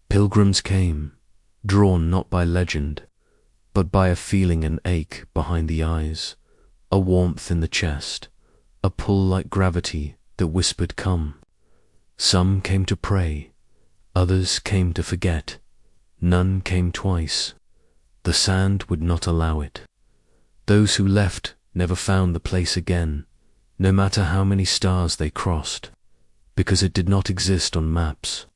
S1: Pilgrims came, drawn not by legend, but by a feeling and ache behind the eyes, a warmth in the chest, a pull like gravity that whispered, "Come." Some came to pray, others came to forget. None came twice. The sand would not allow it. Those who left never found the place again, no matter how many stars they crossed, because it did not exist on maps.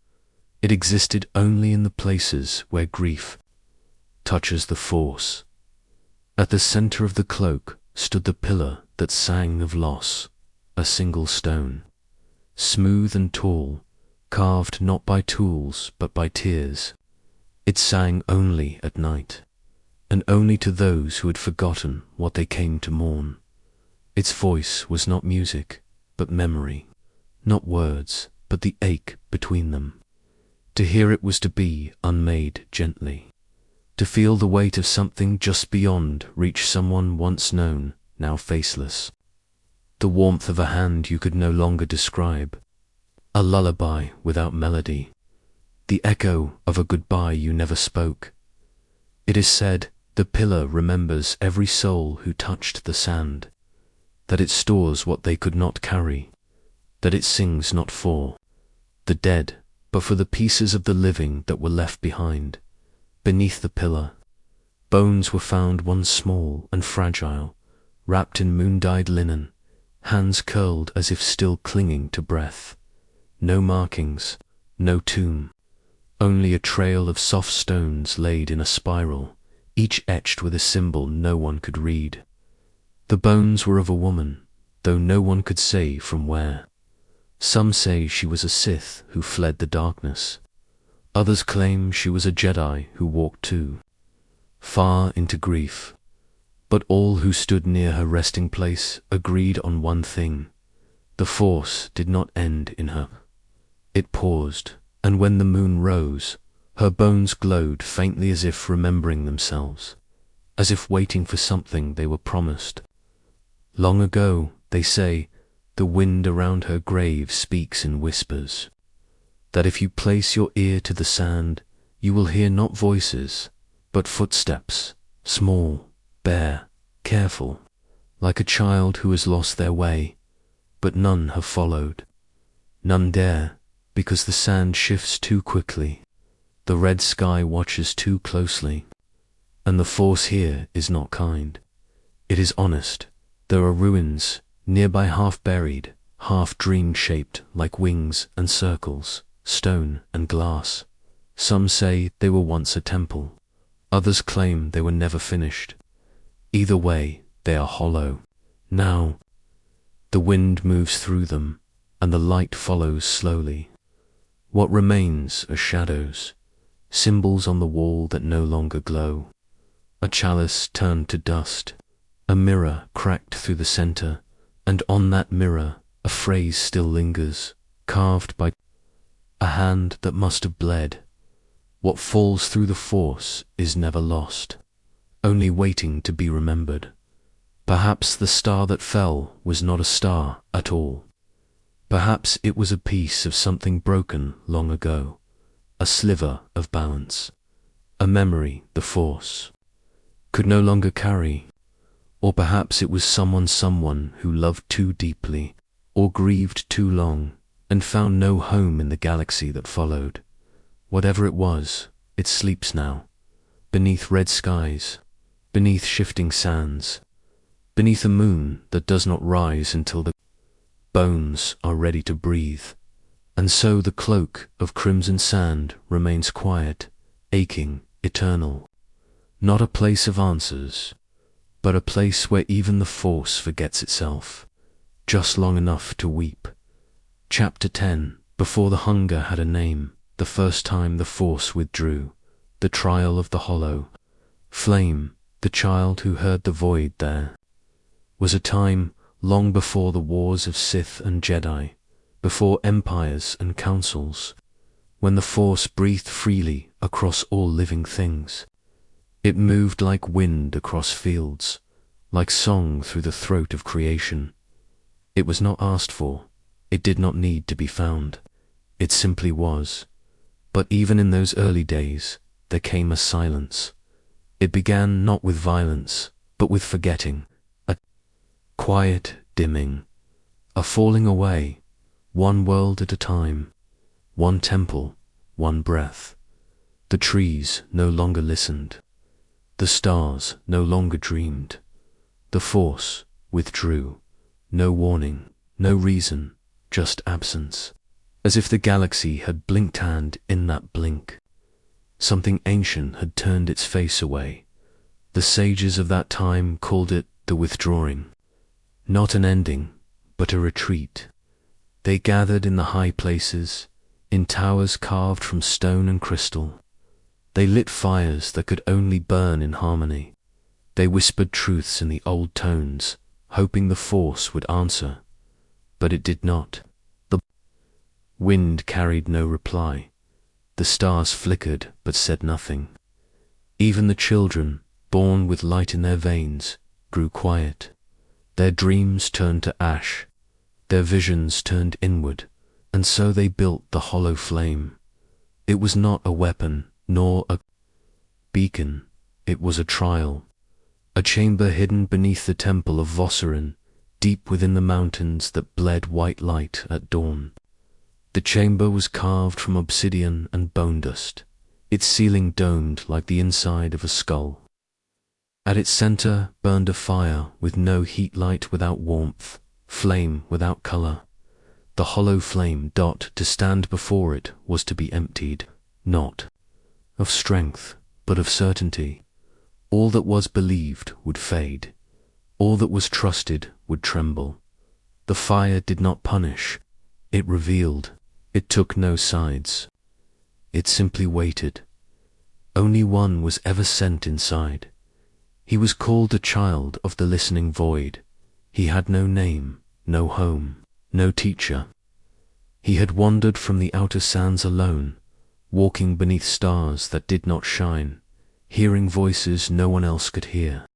S1: It existed only in the places where grief touches the force. At the center of the cloak stood the pillar that sang of loss, a single stone, smooth and tall, carved not by tools but by tears. It sang only at night, and only to those who had forgotten what they came to mourn. Its voice was not music, but memory, not words, but the ache between them. To hear it was to be unmade gently, to feel the weight of something just beyond reach someone once known, now faceless. The warmth of a hand you could no longer describe, a lullaby without melody, the echo of a goodbye you never spoke. It is said the pillar remembers every soul who touched the sand, that it stores what they could not carry, that it sings not for the dead, but for the pieces of the living that were left behind. Beneath the pillar, bones were found, one small and fragile, wrapped in moon-dyed linen, hands curled as if still clinging to breath. No markings, no tomb, only a trail of soft stones laid in a spiral, each etched with a symbol no one could read. The bones were of a woman, though no one could say from where. Some say she was a Sith who fled the darkness. Others claim she was a Jedi who walked too far into grief. But all who stood near her resting place agreed on one thing. The Force did not end in her. It paused, and when the moon rose, her bones glowed faintly as if remembering themselves, as if waiting for something they were promised. Long ago, they say, the wind around her grave speaks in whispers, that if you place your ear to the sand, you will hear not voices, but footsteps, small, bare, careful, like a child who has lost their way, but none have followed. None dare, because the sand shifts too quickly, the red sky watches too closely, and the Force here is not kind. It is honest. There are ruins, nearby half buried, half dream-shaped like wings and circles, stone and glass. Some say they were once a temple. Others claim they were never finished. Either way, they are hollow. Now, the wind moves through them, and the light follows slowly. What remains are shadows, symbols on the wall that no longer glow. A chalice turned to dust, A mirror cracked through the center, and on that mirror a phrase still lingers, carved by a hand that must have bled. What falls through the Force is never lost, only waiting to be remembered. Perhaps the star that fell was not a star at all. Perhaps it was a piece of something broken long ago, a sliver of balance, a memory the Force could no longer carry. Or perhaps it was someone who loved too deeply, or grieved too long, and found no home in the galaxy that followed. Whatever it was, it sleeps now, beneath red skies, beneath shifting sands, beneath a moon that does not rise until the bones are ready to breathe. And so the cloak of crimson sand remains quiet, aching, eternal. Not a place of answers, but a place where even the Force forgets itself, just long enough to weep. Chapter 10. Before the hunger had a name, the first time the Force withdrew, the trial of the hollow flame, the child who heard the void there, was a time long before the wars of Sith and Jedi, before empires and councils, when the Force breathed freely across all living things. It moved like wind across fields, like song through the throat of creation. It was not asked for, it did not need to be found, it simply was. But even in those early days, there came a silence. It began not with violence, but with forgetting, a quiet dimming, a falling away, one world at a time, one temple, one breath. The trees no longer listened. The stars no longer dreamed. The Force withdrew. No warning, no reason, just absence. As if the galaxy had blinked, and in that blink, something ancient had turned its face away. The sages of that time called it the withdrawing. Not an ending, but a retreat. They gathered in the high places, in towers carved from stone and crystal. They lit fires that could only burn in harmony. They whispered truths in the old tones, hoping the Force would answer. But it did not. The wind carried no reply. The stars flickered but said nothing. Even the children, born with light in their veins, grew quiet. Their dreams turned to ash. Their visions turned inward, and so they built the hollow flame. It was not a weapon, nor a beacon. It was a trial. A chamber hidden beneath the temple of Vosserin, deep within the mountains that bled white light at dawn. The chamber was carved from obsidian and bone dust, its ceiling domed like the inside of a skull. At its center burned a fire with no heat, light without warmth, flame without color. The hollow flame. To stand before it was to be emptied, not of strength, but of certainty. All that was believed would fade. All that was trusted would tremble. The fire did not punish. It revealed. It took no sides. It simply waited. Only one was ever sent inside. He was called a child of the listening void. He had no name, no home, no teacher. He had wandered from the outer sands alone, walking beneath stars that did not shine, hearing voices no one else could hear.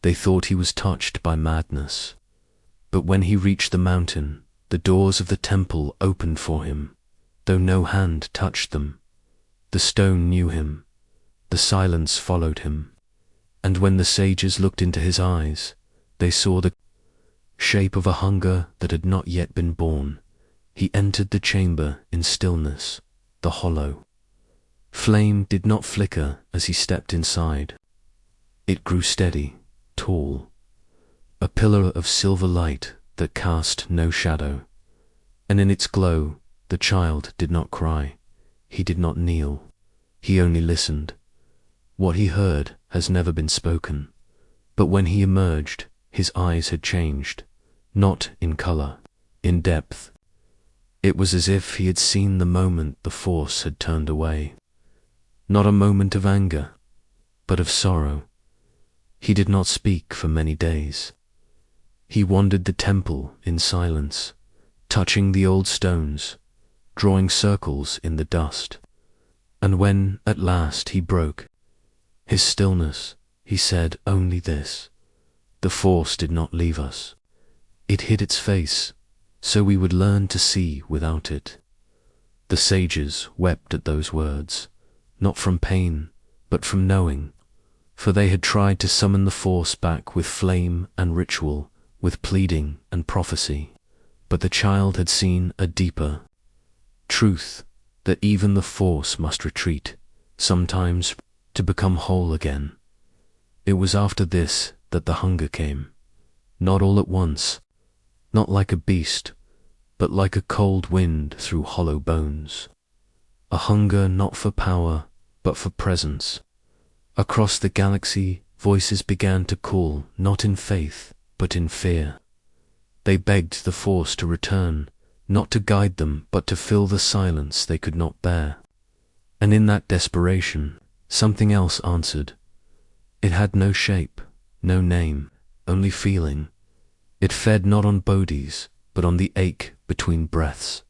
S1: They thought he was touched by madness. But when he reached the mountain, the doors of the temple opened for him, though no hand touched them. The stone knew him. The silence followed him. And when the sages looked into his eyes, they saw the shape of a hunger that had not yet been born. He entered the chamber in stillness, the hollow flame did not flicker as he stepped inside. It grew steady, tall, a pillar of silver light that cast no shadow. And in its glow, the child did not cry. He did not kneel. He only listened. What he heard has never been spoken. But when he emerged, his eyes had changed, not in color, in depth. It was as if he had seen the moment the Force had turned away. Not a moment of anger, but of sorrow. He did not speak for many days. He wandered the temple in silence, touching the old stones, drawing circles in the dust. And when, at last, he broke his stillness, he said only this: the Force did not leave us. It hid its face, so we would learn to see without it. The sages wept at those words, not from pain, but from knowing, for they had tried to summon the Force back with flame and ritual, with pleading and prophecy, but the child had seen a deeper truth, that even the Force must retreat, sometimes, to become whole again. It was after this that the hunger came, not all at once, not like a beast, but like a cold wind through hollow bones. A hunger not for power, but for presence. Across the galaxy, voices began to call, not in faith, but in fear. They begged the Force to return, not to guide them, but to fill the silence they could not bear. And in that desperation, something else answered. It had no shape, no name, only feeling. It fed not on bodies, but on the ache between breaths,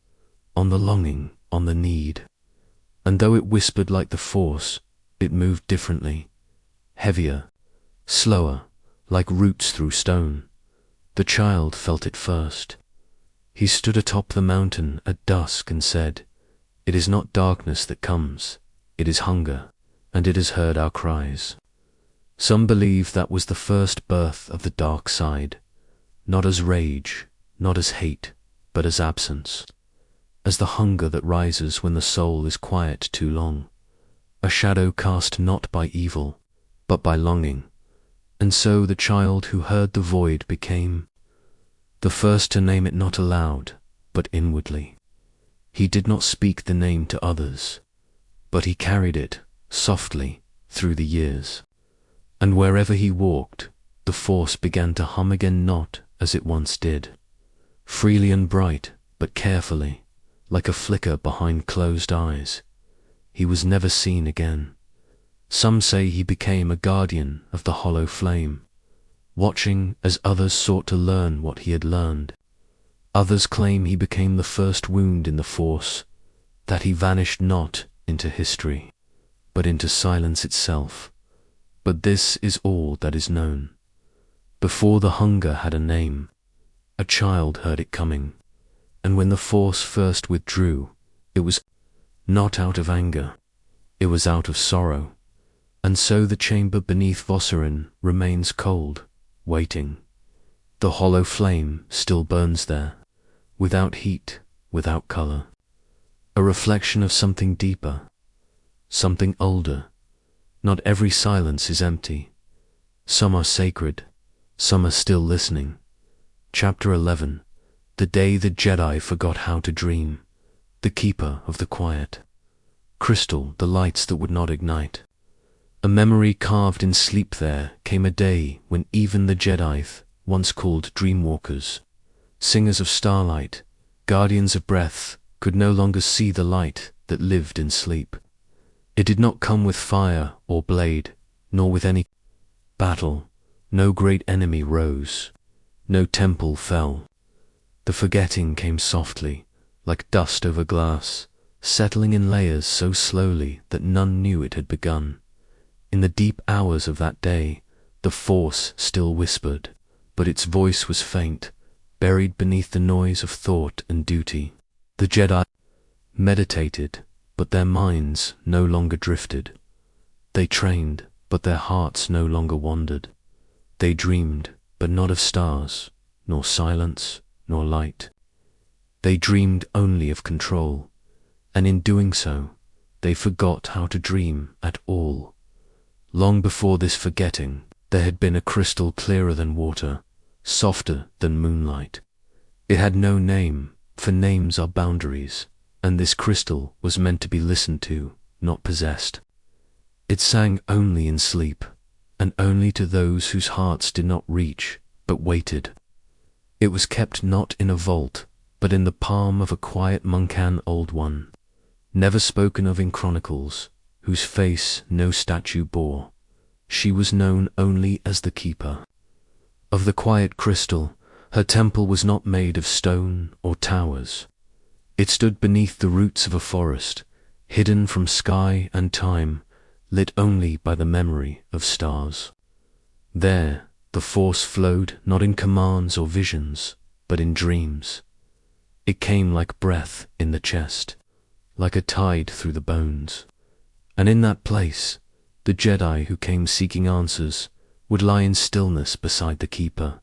S1: on the longing, on the need. And though it whispered like the Force, it moved differently, heavier, slower, like roots through stone. The child felt it first. He stood atop the mountain at dusk and said, "It is not darkness that comes, it is hunger, and it has heard our cries." Some believe that was the first birth of the dark side, not as rage, not as hate, but as absence, as the hunger that rises when the soul is quiet too long, a shadow cast not by evil, but by longing. And so the child who heard the void became the first to name it not aloud, but inwardly. He did not speak the name to others, but he carried it, softly, through the years. And wherever he walked, the Force began to hum again, not as it once did, freely and bright, but carefully, like a flicker behind closed eyes. He was never seen again. Some say he became a guardian of the hollow flame, watching as others sought to learn what he had learned. Others claim he became the first wound in the Force, that he vanished not into history, but into silence itself. But this is all that is known. Before the hunger had a name, a child heard it coming, and when the Force first withdrew, it was not out of anger, it was out of sorrow. And so the chamber beneath Vosserin remains cold, waiting. The hollow flame still burns there, without heat, without color, a reflection of something deeper, something older. Not every silence is empty. Some are sacred, some are still listening. Chapter 11. The day the Jedi forgot how to dream. The keeper of the quiet. Crystal, the lights that would not ignite. A memory carved in sleep. There came a day when even the Jedi, once called dreamwalkers, singers of starlight, guardians of breath, could no longer see the light that lived in sleep. It did not come with fire or blade, nor with any battle. No great enemy rose, no temple fell. The forgetting came softly, like dust over glass, settling in layers so slowly that none knew it had begun. In the deep hours of that day, the Force still whispered, but its voice was faint, buried beneath the noise of thought and duty. The Jedi meditated, but their minds no longer drifted. They trained, but their hearts no longer wandered. They dreamed, but not of stars, nor silence, nor light. They dreamed only of control, and in doing so, they forgot how to dream at all. Long before this forgetting, there had been a crystal clearer than water, softer than moonlight. It had no name, for names are boundaries, and this crystal was meant to be listened to, not possessed. It sang only in sleep, and only to those whose hearts did not reach, but waited. It was kept not in a vault, but in the palm of a quiet Muncan old one, never spoken of in chronicles, whose face no statue bore. she was known only as the Keeper. Of the quiet crystal, her temple was not made of stone or towers. It stood beneath the roots of a forest, hidden from sky and time, lit only by the memory of stars. There, the force flowed not in commands or visions, but in dreams. It came like breath in the chest, like a tide through the bones. And in that place, the Jedi who came seeking answers would lie in stillness beside the Keeper,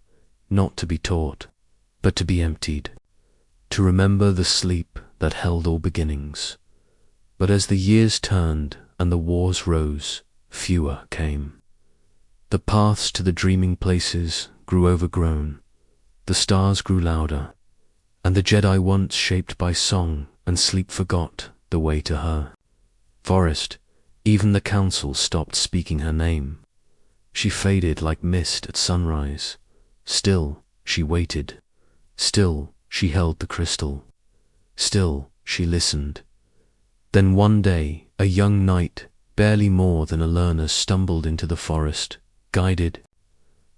S1: not to be taught, but to be emptied, to remember the sleep that held all beginnings. But as the years turned and the wars rose, fewer came. The paths to the dreaming places grew overgrown, the stars grew louder, and the Jedi once shaped by song and sleep forgot the way to her. Forest, even the council stopped speaking her name. She faded like mist at sunrise. Still she waited. Still she held the crystal. Still she listened. Then one day a young knight, barely more than a learner, stumbled into the forest, guided,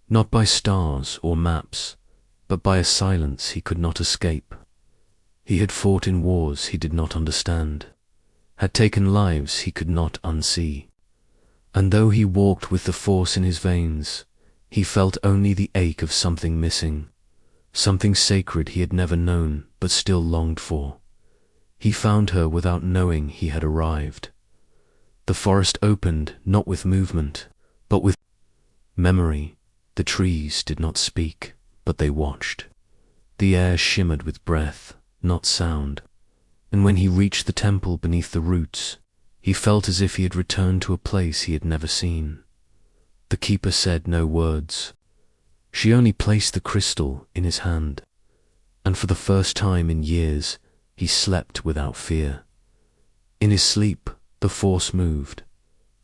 S1: not by stars or maps, but by a silence he could not escape. He had fought in wars he did not understand, had taken lives he could not unsee. And though he walked with the force in his veins, he felt only the ache of something missing, something sacred he had never known but still longed for. He found her without knowing he had arrived. The forest opened not with movement, but with memory. The trees did not speak, but they watched. The air shimmered with breath, not sound. And when he reached the temple beneath the roots, he felt as if he had returned to a place he had never seen. The Keeper said no words. She only placed the crystal in his hand, and for the first time in years, he slept without fear. In his sleep, the Force moved,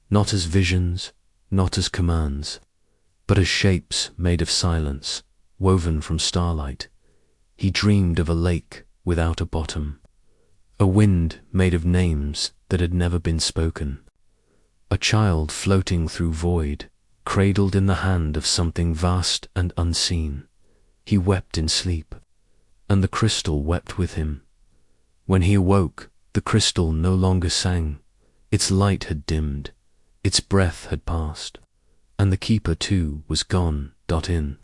S1: not as visions, not as commands, but as shapes made of silence, woven from starlight. He dreamed of a lake without a bottom, a wind made of names that had never been spoken, a child floating through void, cradled in the hand of something vast and unseen. He wept in sleep, and the crystal wept with him. When he awoke, the crystal no longer sang. Its light had dimmed, its breath had passed, and the Keeper too was gone. In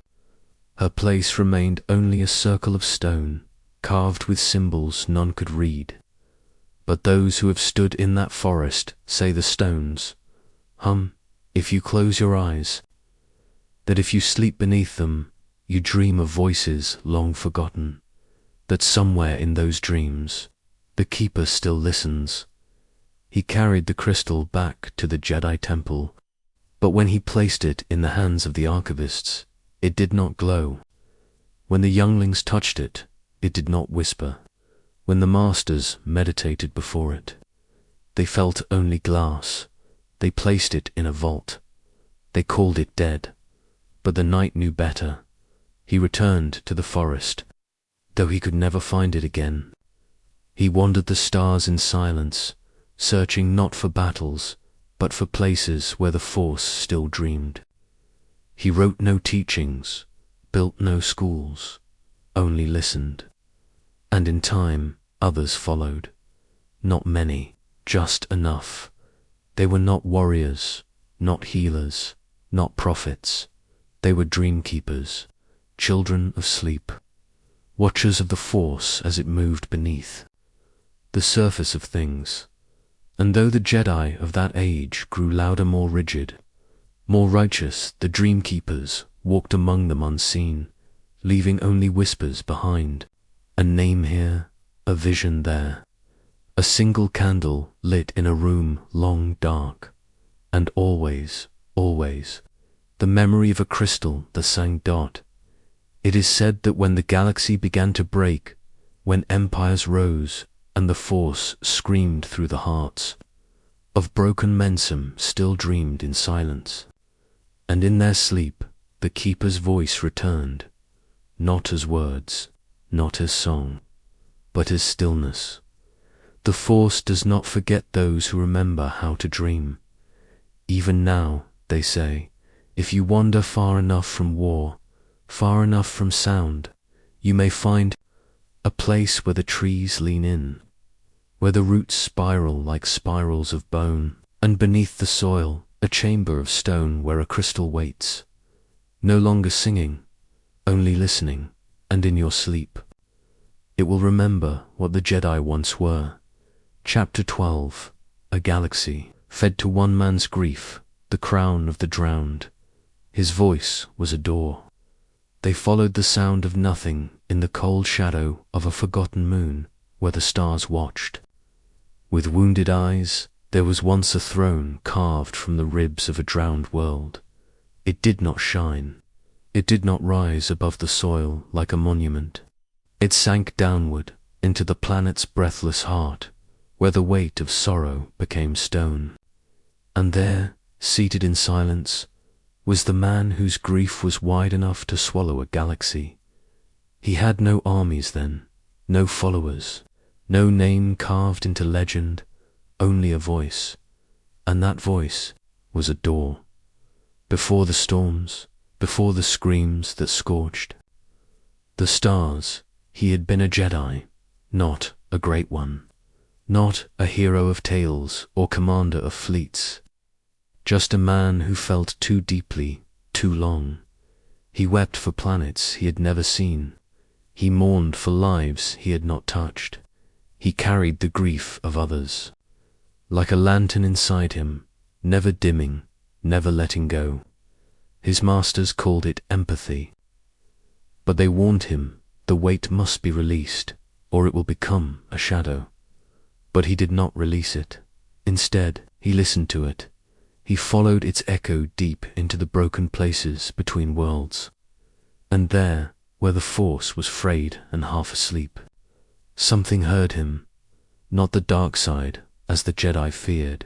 S1: her place remained only a circle of stone, carved with symbols none could read. But those who have stood in that forest say the stones hum if you close your eyes, that if you sleep beneath them, you dream of voices long forgotten, that somewhere in those dreams, the Keeper still listens. He carried the crystal back to the Jedi Temple, but when he placed it in the hands of the archivists, it did not glow. When the younglings touched it, it did not whisper. When the masters meditated before it, they felt only glass. They placed it in a vault. They called it dead. But the knight knew better. He returned to the forest, though he could never find it again. He wandered the stars in silence, searching not for battles, but for places where the Force still dreamed. He wrote no teachings, built no schools, only listened. And in time, others followed. Not many, just enough. They were not warriors, not healers, not prophets. They were dream keepers, children of sleep, watchers of the Force as it moved beneath the surface of things. And though the Jedi of that age grew louder, more rigid, more righteous, the dream keepers walked among them unseen, leaving only whispers behind. A name here, a vision there, a single candle lit in a room long dark, and always, always, the memory of a crystal that sang dot. It is said that when the galaxy began to break, when empires rose and the Force screamed through the hearts of broken men, some still dreamed in silence, and in their sleep the Keeper's voice returned, not as words, not as song, but as stillness. The Force does not forget those who remember how to dream. Even now, they say, if you wander far enough from war, far enough from sound, you may find a place where the trees lean in, where the roots spiral like spirals of bone, and beneath the soil, a chamber of stone where a crystal waits, no longer singing, only listening, and in your sleep, it will remember what the Jedi once were. Chapter 12. A galaxy, fed to one man's grief, the crown of the drowned. His voice was a door. They followed the sound of nothing in the cold shadow of a forgotten moon where the stars watched. With wounded eyes, there was once a throne carved from the ribs of a drowned world. It did not shine. It did not rise above the soil like a monument. It sank downward into the planet's breathless heart, where the weight of sorrow became stone. And there, seated in silence, was the man whose grief was wide enough to swallow a galaxy. He had no armies then, no followers, no name carved into legend, only a voice, and that voice was a door. Before the storms, before the screams that scorched the stars, he had been a Jedi, not a great one, not a hero of tales or commander of fleets, just a man who felt too deeply, too long. He wept for planets he had never seen. He mourned for lives he had not touched. He carried the grief of others, like a lantern inside him, never dimming, never letting go. His masters called it empathy. But they warned him the weight must be released, or it will become a shadow. But he did not release it. Instead, he listened to it. He followed its echo deep into the broken places between worlds. And there, where the Force was frayed and half asleep, something heard him, not the dark side as the Jedi feared,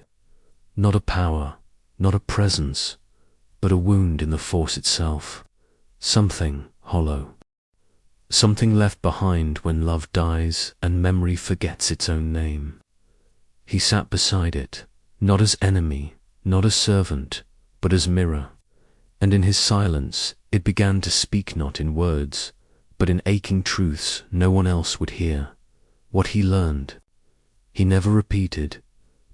S1: not a power, not a presence, but a wound in the Force itself, something hollow, something left behind when love dies and memory forgets its own name. He sat beside it, not as enemy, not as servant, but as mirror, and in his silence it began to speak not in words, but in aching truths no one else would hear. What he learned, he never repeated,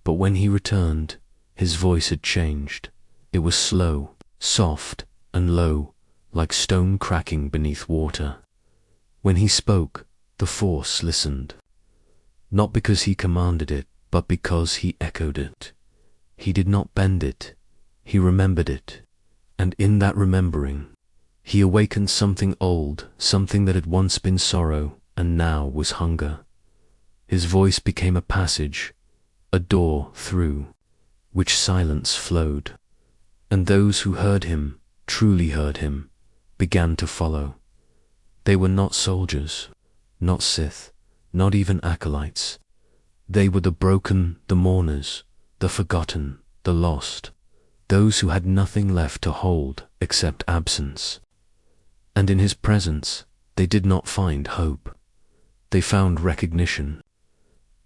S1: but when he returned, his voice had changed. It was slow, soft, and low, like stone cracking beneath water. When he spoke, the Force listened, not because he commanded it, but because he echoed it. He did not bend it, he remembered it, and in that remembering, he awakened something old, something that had once been sorrow and now was hunger. His voice became a passage, a door through which silence flowed, and those who heard him, truly heard him, began to follow. They were not soldiers, not Sith, not even acolytes. They were the broken, the mourners, the forgotten, the lost, those who had nothing left to hold except absence. And in his presence, they did not find hope. They found recognition.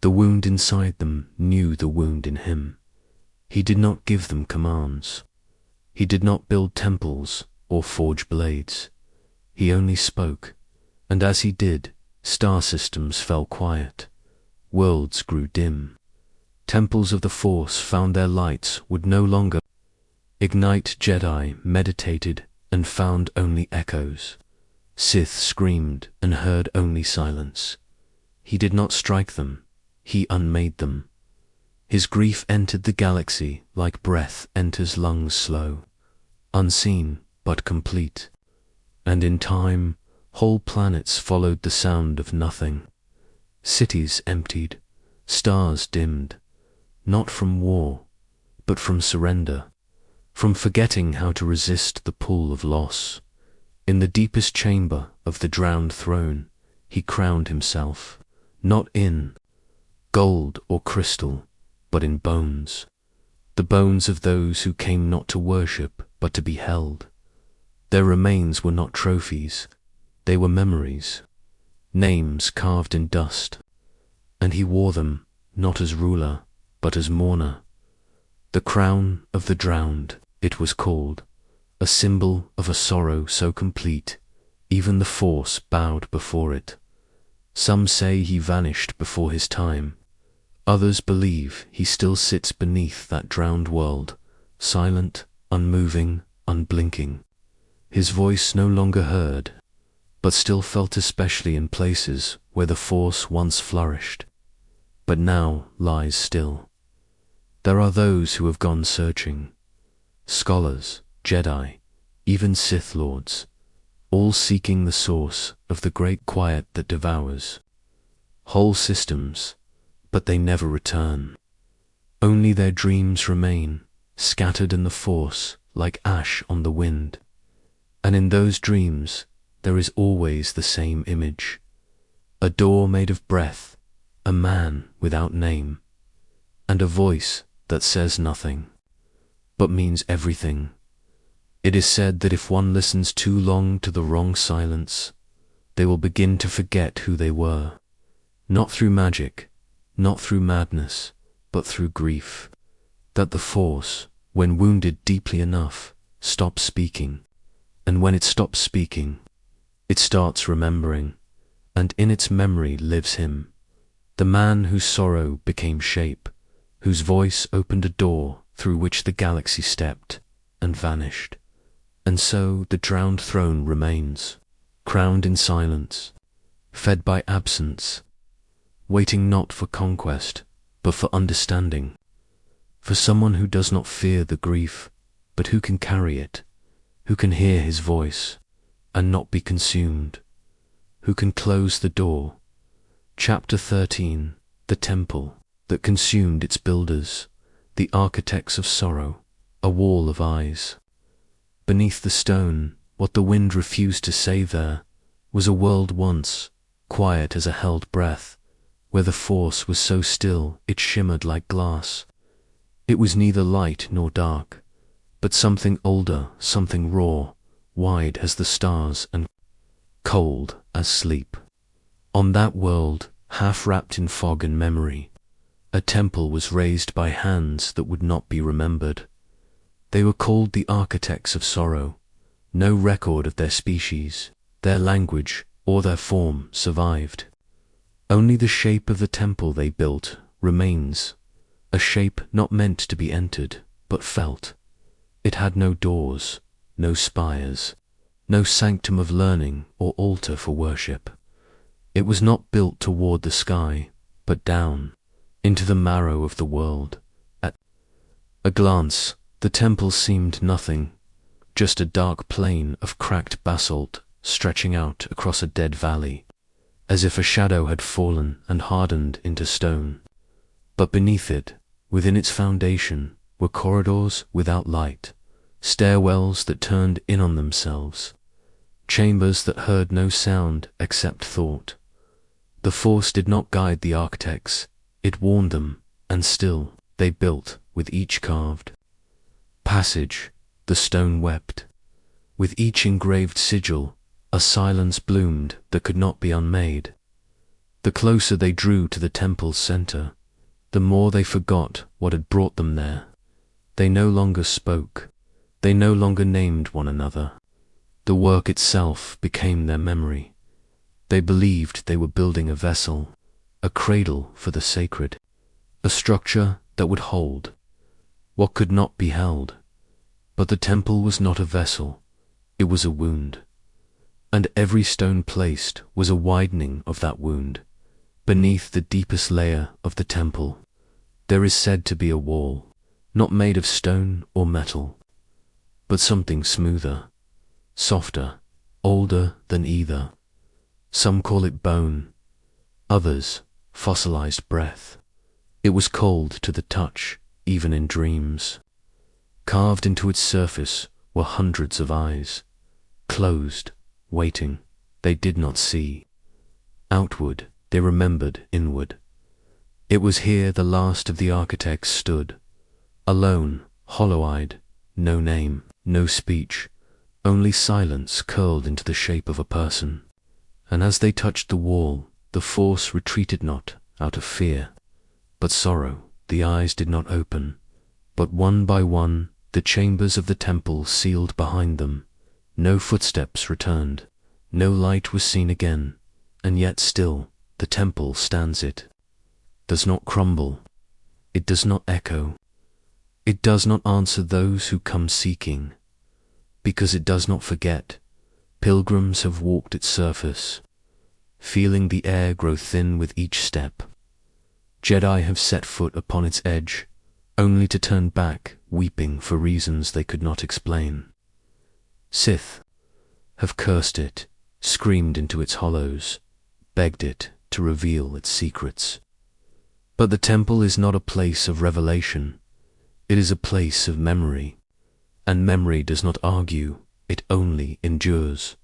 S1: The wound inside them knew the wound in him. He did not give them commands. He did not build temples or forge blades. He only spoke, and as he did, star systems fell quiet. Worlds grew dim. Temples of the Force found their lights would no longer ignite. Jedi meditated and found only echoes. Sith screamed and heard only silence. He did not strike them, he unmade them. His grief entered the galaxy like breath enters lungs slow, unseen but complete. And in time, whole planets followed the sound of nothing. Cities emptied, stars dimmed, not from war, but from surrender, from forgetting how to resist the pull of loss. In the deepest chamber of the drowned throne, he crowned himself, not in gold or crystal, but in bones, the bones of those who came not to worship, but to be held. Their remains were not trophies, they were memories, names carved in dust, and he wore them not as ruler, but as mourner, the crown of the drowned. it was called, a symbol of a sorrow so complete, even the Force bowed before it. Some say he vanished before his time. Others believe he still sits beneath that drowned world, silent, unmoving, unblinking. His voice no longer heard, but still felt, especially in places where the Force once flourished, but now lies still. There are those who have gone searching, scholars, Jedi, even Sith Lords, all seeking the source of the great quiet that devours whole systems, but they never return. Only their dreams remain, scattered in the Force like ash on the wind. And in those dreams there is always the same image, a door made of breath, a man without name, and a voice that says nothing, but means everything. It is said that if one listens too long to the wrong silence, they will begin to forget who they were, not through magic, not through madness, but through grief, that the Force, when wounded deeply enough, stops speaking, and when it stops speaking, it starts remembering, and in its memory lives him, the man whose sorrow became shape, whose voice opened a door through which the galaxy stepped and vanished. And so the drowned throne remains, crowned in silence, fed by absence, waiting not for conquest, but for understanding, for someone who does not fear the grief, but who can carry it, who can hear his voice and not be consumed, who can close the door. Chapter 13, the temple that consumed its builders, the architects of sorrow, a wall of eyes. Beneath the stone, what the wind refused to say there, was a world once, quiet as a held breath, where the Force was so still it shimmered like glass. It was neither light nor dark, but something older, something raw, wide as the stars and cold as sleep. On that world, half wrapped in fog and memory, a temple was raised by hands that would not be remembered. They were called the architects of sorrow. No record of their species, their language, or their form survived. Only the shape of the temple they built remains, a shape not meant to be entered, but felt. It had no doors, no spires, no sanctum of learning or altar for worship. It was not built toward the sky, but down, into the marrow of the world. At a glance, the temple seemed nothing, just a dark plain of cracked basalt stretching out across a dead valley, as if a shadow had fallen and hardened into stone. But beneath it, within its foundation, were corridors without light, stairwells that turned in on themselves, chambers that heard no sound except thought. The Force did not guide the architects, it warned them, and still they built with each carved passage. The stone wept. With each engraved sigil, a silence bloomed that could not be unmade. The closer they drew to the temple's center, the more they forgot what had brought them there. They no longer spoke. They no longer named one another. The work itself became their memory. They believed they were building a vessel, a cradle for the sacred, a structure that would hold what could not be held. But the temple was not a vessel, it was a wound. And every stone placed was a widening of that wound. Beneath the deepest layer of the temple, there is said to be a wall, not made of stone or metal, but something smoother, softer, older than either. Some call it bone, others fossilized breath. It was cold to the touch, even in dreams. Carved into its surface were hundreds of eyes, closed, waiting. They did not see. Outward, they remembered inward. It was here the last of the architects stood, alone, hollow-eyed, no name, no speech, only silence curled into the shape of a person. And as they touched the wall, the Force retreated not out of fear, but sorrow. The eyes did not open, but one by one the chambers of the temple sealed behind them. No footsteps returned, no light was seen again, and yet still the temple stands. It does not crumble, it does not echo, it does not answer those who come seeking, because it does not forget. Pilgrims have walked its surface, feeling the air grow thin with each step. Jedi have set foot upon its edge, only to turn back, weeping for reasons they could not explain. Sith have cursed it, screamed into its hollows, begged it to reveal its secrets. But the temple is not a place of revelation, it is a place of memory, and memory does not argue, it only endures.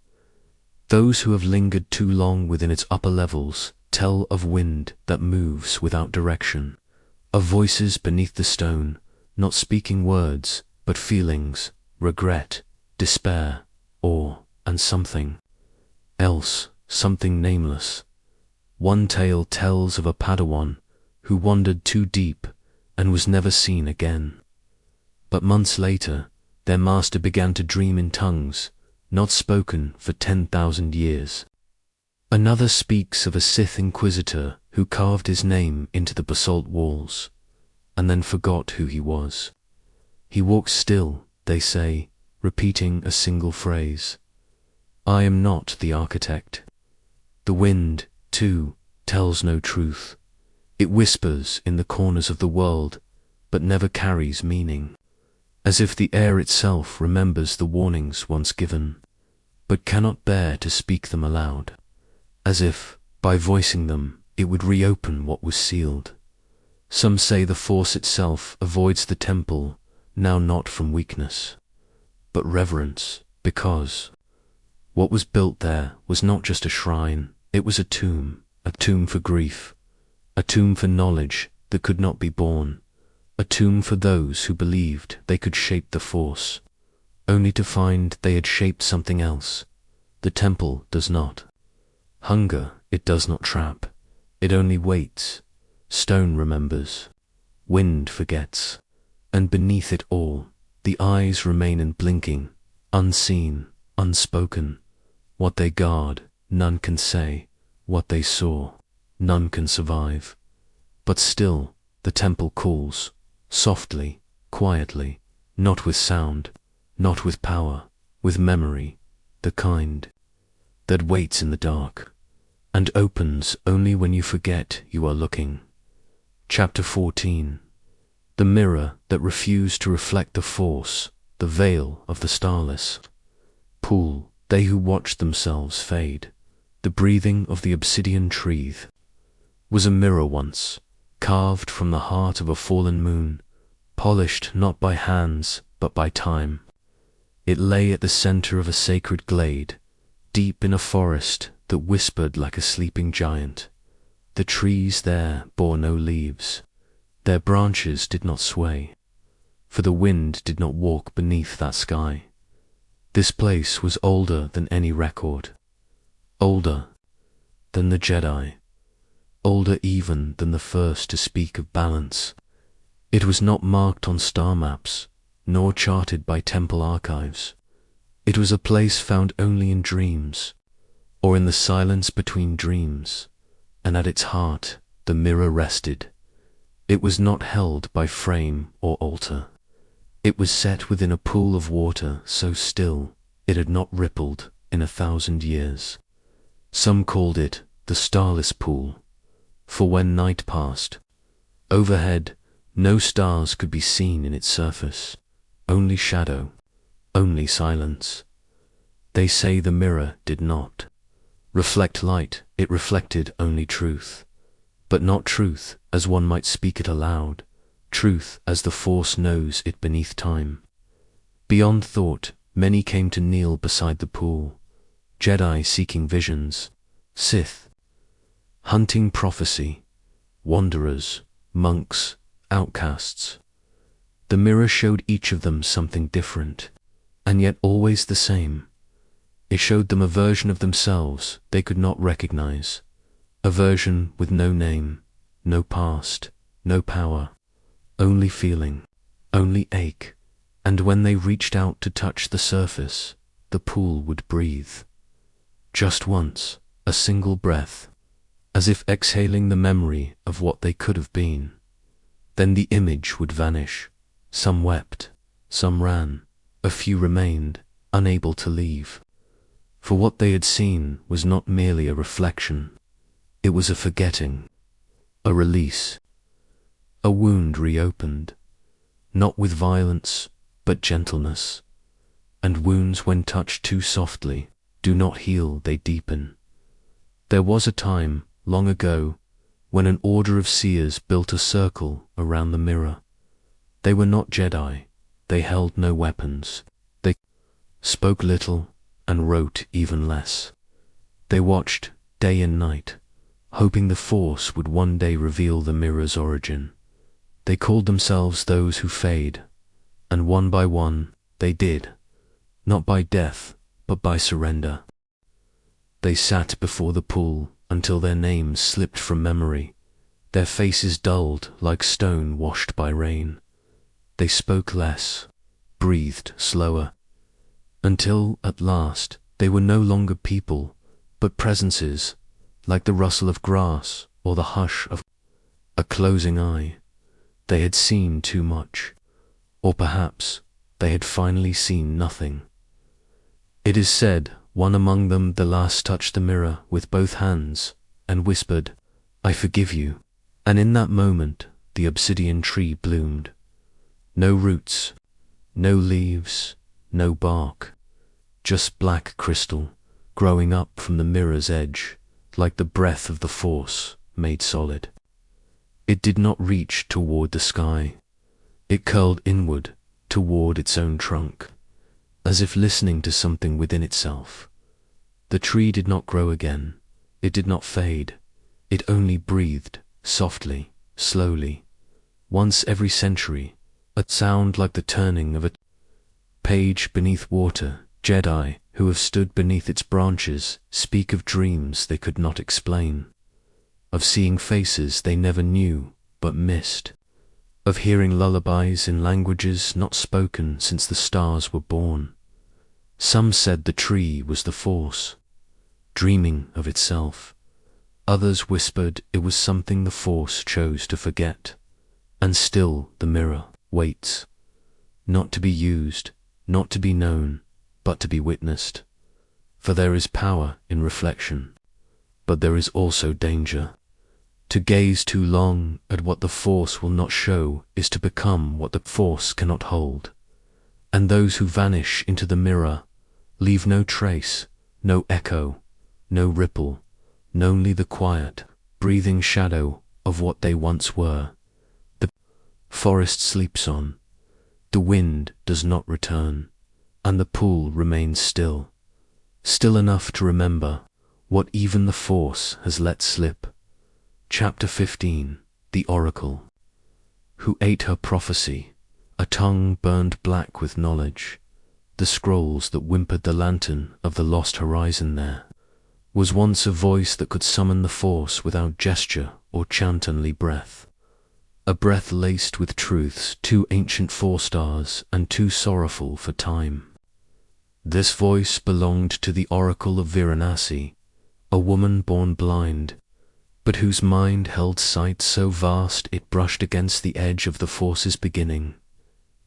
S1: Those who have lingered too long within its upper levels tell of wind that moves without direction, of voices beneath the stone, not speaking words, but feelings, regret, despair, awe, and something else, something nameless. One tale tells of a Padawan who wandered too deep and was never seen again. But months later, their master began to dream in tongues, not spoken for 10,000 years. Another speaks of a Sith Inquisitor who carved his name into the basalt walls, and then forgot who he was. He walks still, they say, repeating a single phrase. I am not the architect. The wind, too, tells no truth. It whispers in the corners of the world, but never carries meaning, as if the air itself remembers the warnings once given, but cannot bear to speak them aloud, as if, by voicing them, it would reopen what was sealed. Some say the Force itself avoids the temple, now not from weakness, but reverence, because what was built there was not just a shrine, it was a tomb for grief, a tomb for knowledge that could not be born, a tomb for those who believed they could shape the Force, only to find they had shaped something else. The temple does not hunger, it does not trap, it only waits. Stone remembers, wind forgets, and beneath it all, the eyes remain unblinking, unseen, unspoken. What they guard, none can say. What they saw, none can survive. But still, the temple calls, softly, quietly, not with sound, not with power, with memory, the kind that waits in the dark, and opens only when you forget you are looking. Chapter 14. The mirror that refused to reflect the Force, the veil of the starless pool, they who watched themselves fade. The breathing of the obsidian tree was a mirror once, carved from the heart of a fallen moon, polished not by hands but by time. It lay at the center of a sacred glade, deep in a forest that whispered like a sleeping giant. The trees there bore no leaves, their branches did not sway, for the wind did not walk beneath that sky. This place was older than any record, older than the Jedi, older even than the first to speak of balance. It was not marked on star maps, nor charted by temple archives. It was a place found only in dreams, or in the silence between dreams, and at its heart the mirror rested. It was not held by frame or altar. It was set within a pool of water so still it had not rippled in 1,000 years. Some called it the starless pool, for when night passed, overhead no stars could be seen in its surface, only shadow, only silence. They say the mirror did not reflect light, it reflected only truth, but not truth as one might speak it aloud, truth as the Force knows it beneath time. Beyond thought, many came to kneel beside the pool, Jedi seeking visions, Sith hunting prophecy, wanderers, monks, outcasts. The mirror showed each of them something different, and yet always the same. It showed them a version of themselves they could not recognize, a version with no name, no past, no power, only feeling, only ache, and when they reached out to touch the surface, the pool would breathe. Just once, a single breath, as if exhaling the memory of what they could have been. Then the image would vanish. Some wept, some ran, a few remained, unable to leave. For what they had seen was not merely a reflection. It was a forgetting, a release, a wound reopened, not with violence, but gentleness. And wounds, when touched too softly, do not heal, they deepen. There was a time, long ago, when an order of seers built a circle around the mirror. They were not Jedi, they held no weapons, they spoke little and wrote even less. They watched day and night, hoping the Force would one day reveal the mirror's origin. They called themselves those who fade, and one by one they did, not by death, but by surrender. They sat before the pool until their names slipped from memory, their faces dulled like stone washed by rain. They spoke less, breathed slower, until at last they were no longer people, but presences, like the rustle of grass or the hush of a closing eye. They had seen too much, or perhaps they had finally seen nothing. It is said one among them the last touched the mirror with both hands and whispered, "I forgive you," and in that moment the obsidian tree bloomed. No roots, no leaves, no bark, just black crystal growing up from the mirror's edge, like the breath of the Force made solid. It did not reach toward the sky. It curled inward toward its own trunk, as if listening to something within itself. The tree did not grow again. It did not fade. It only breathed, softly, slowly, once every century, a sound like the turning of a page beneath water. Jedi who have stood beneath its branches speak of dreams they could not explain, of seeing faces they never knew but missed, of hearing lullabies in languages not spoken since the stars were born. Some said the tree was the Force, dreaming of itself. Others whispered it was something the Force chose to forget. And still the mirror waits, not to be used, not to be known, but to be witnessed. For there is power in reflection, but there is also danger. To gaze too long at what the Force will not show is to become what the Force cannot hold. And those who vanish into the mirror leave no trace, no echo, no ripple, only the quiet, breathing shadow of what they once were. The forest sleeps on, the wind does not return, and the pool remains still, still enough to remember what even the Force has let slip. Chapter 15. The Oracle. Who ate her prophecy, a tongue burned black with knowledge, the scrolls that whimpered the lantern of the lost horizon there, was once a voice that could summon the Force without gesture or chantonly breath, a breath laced with truths too ancient for stars and too sorrowful for time. This voice belonged to the Oracle of Varanasi, a woman born blind, but whose mind held sight so vast it brushed against the edge of the Force's beginning.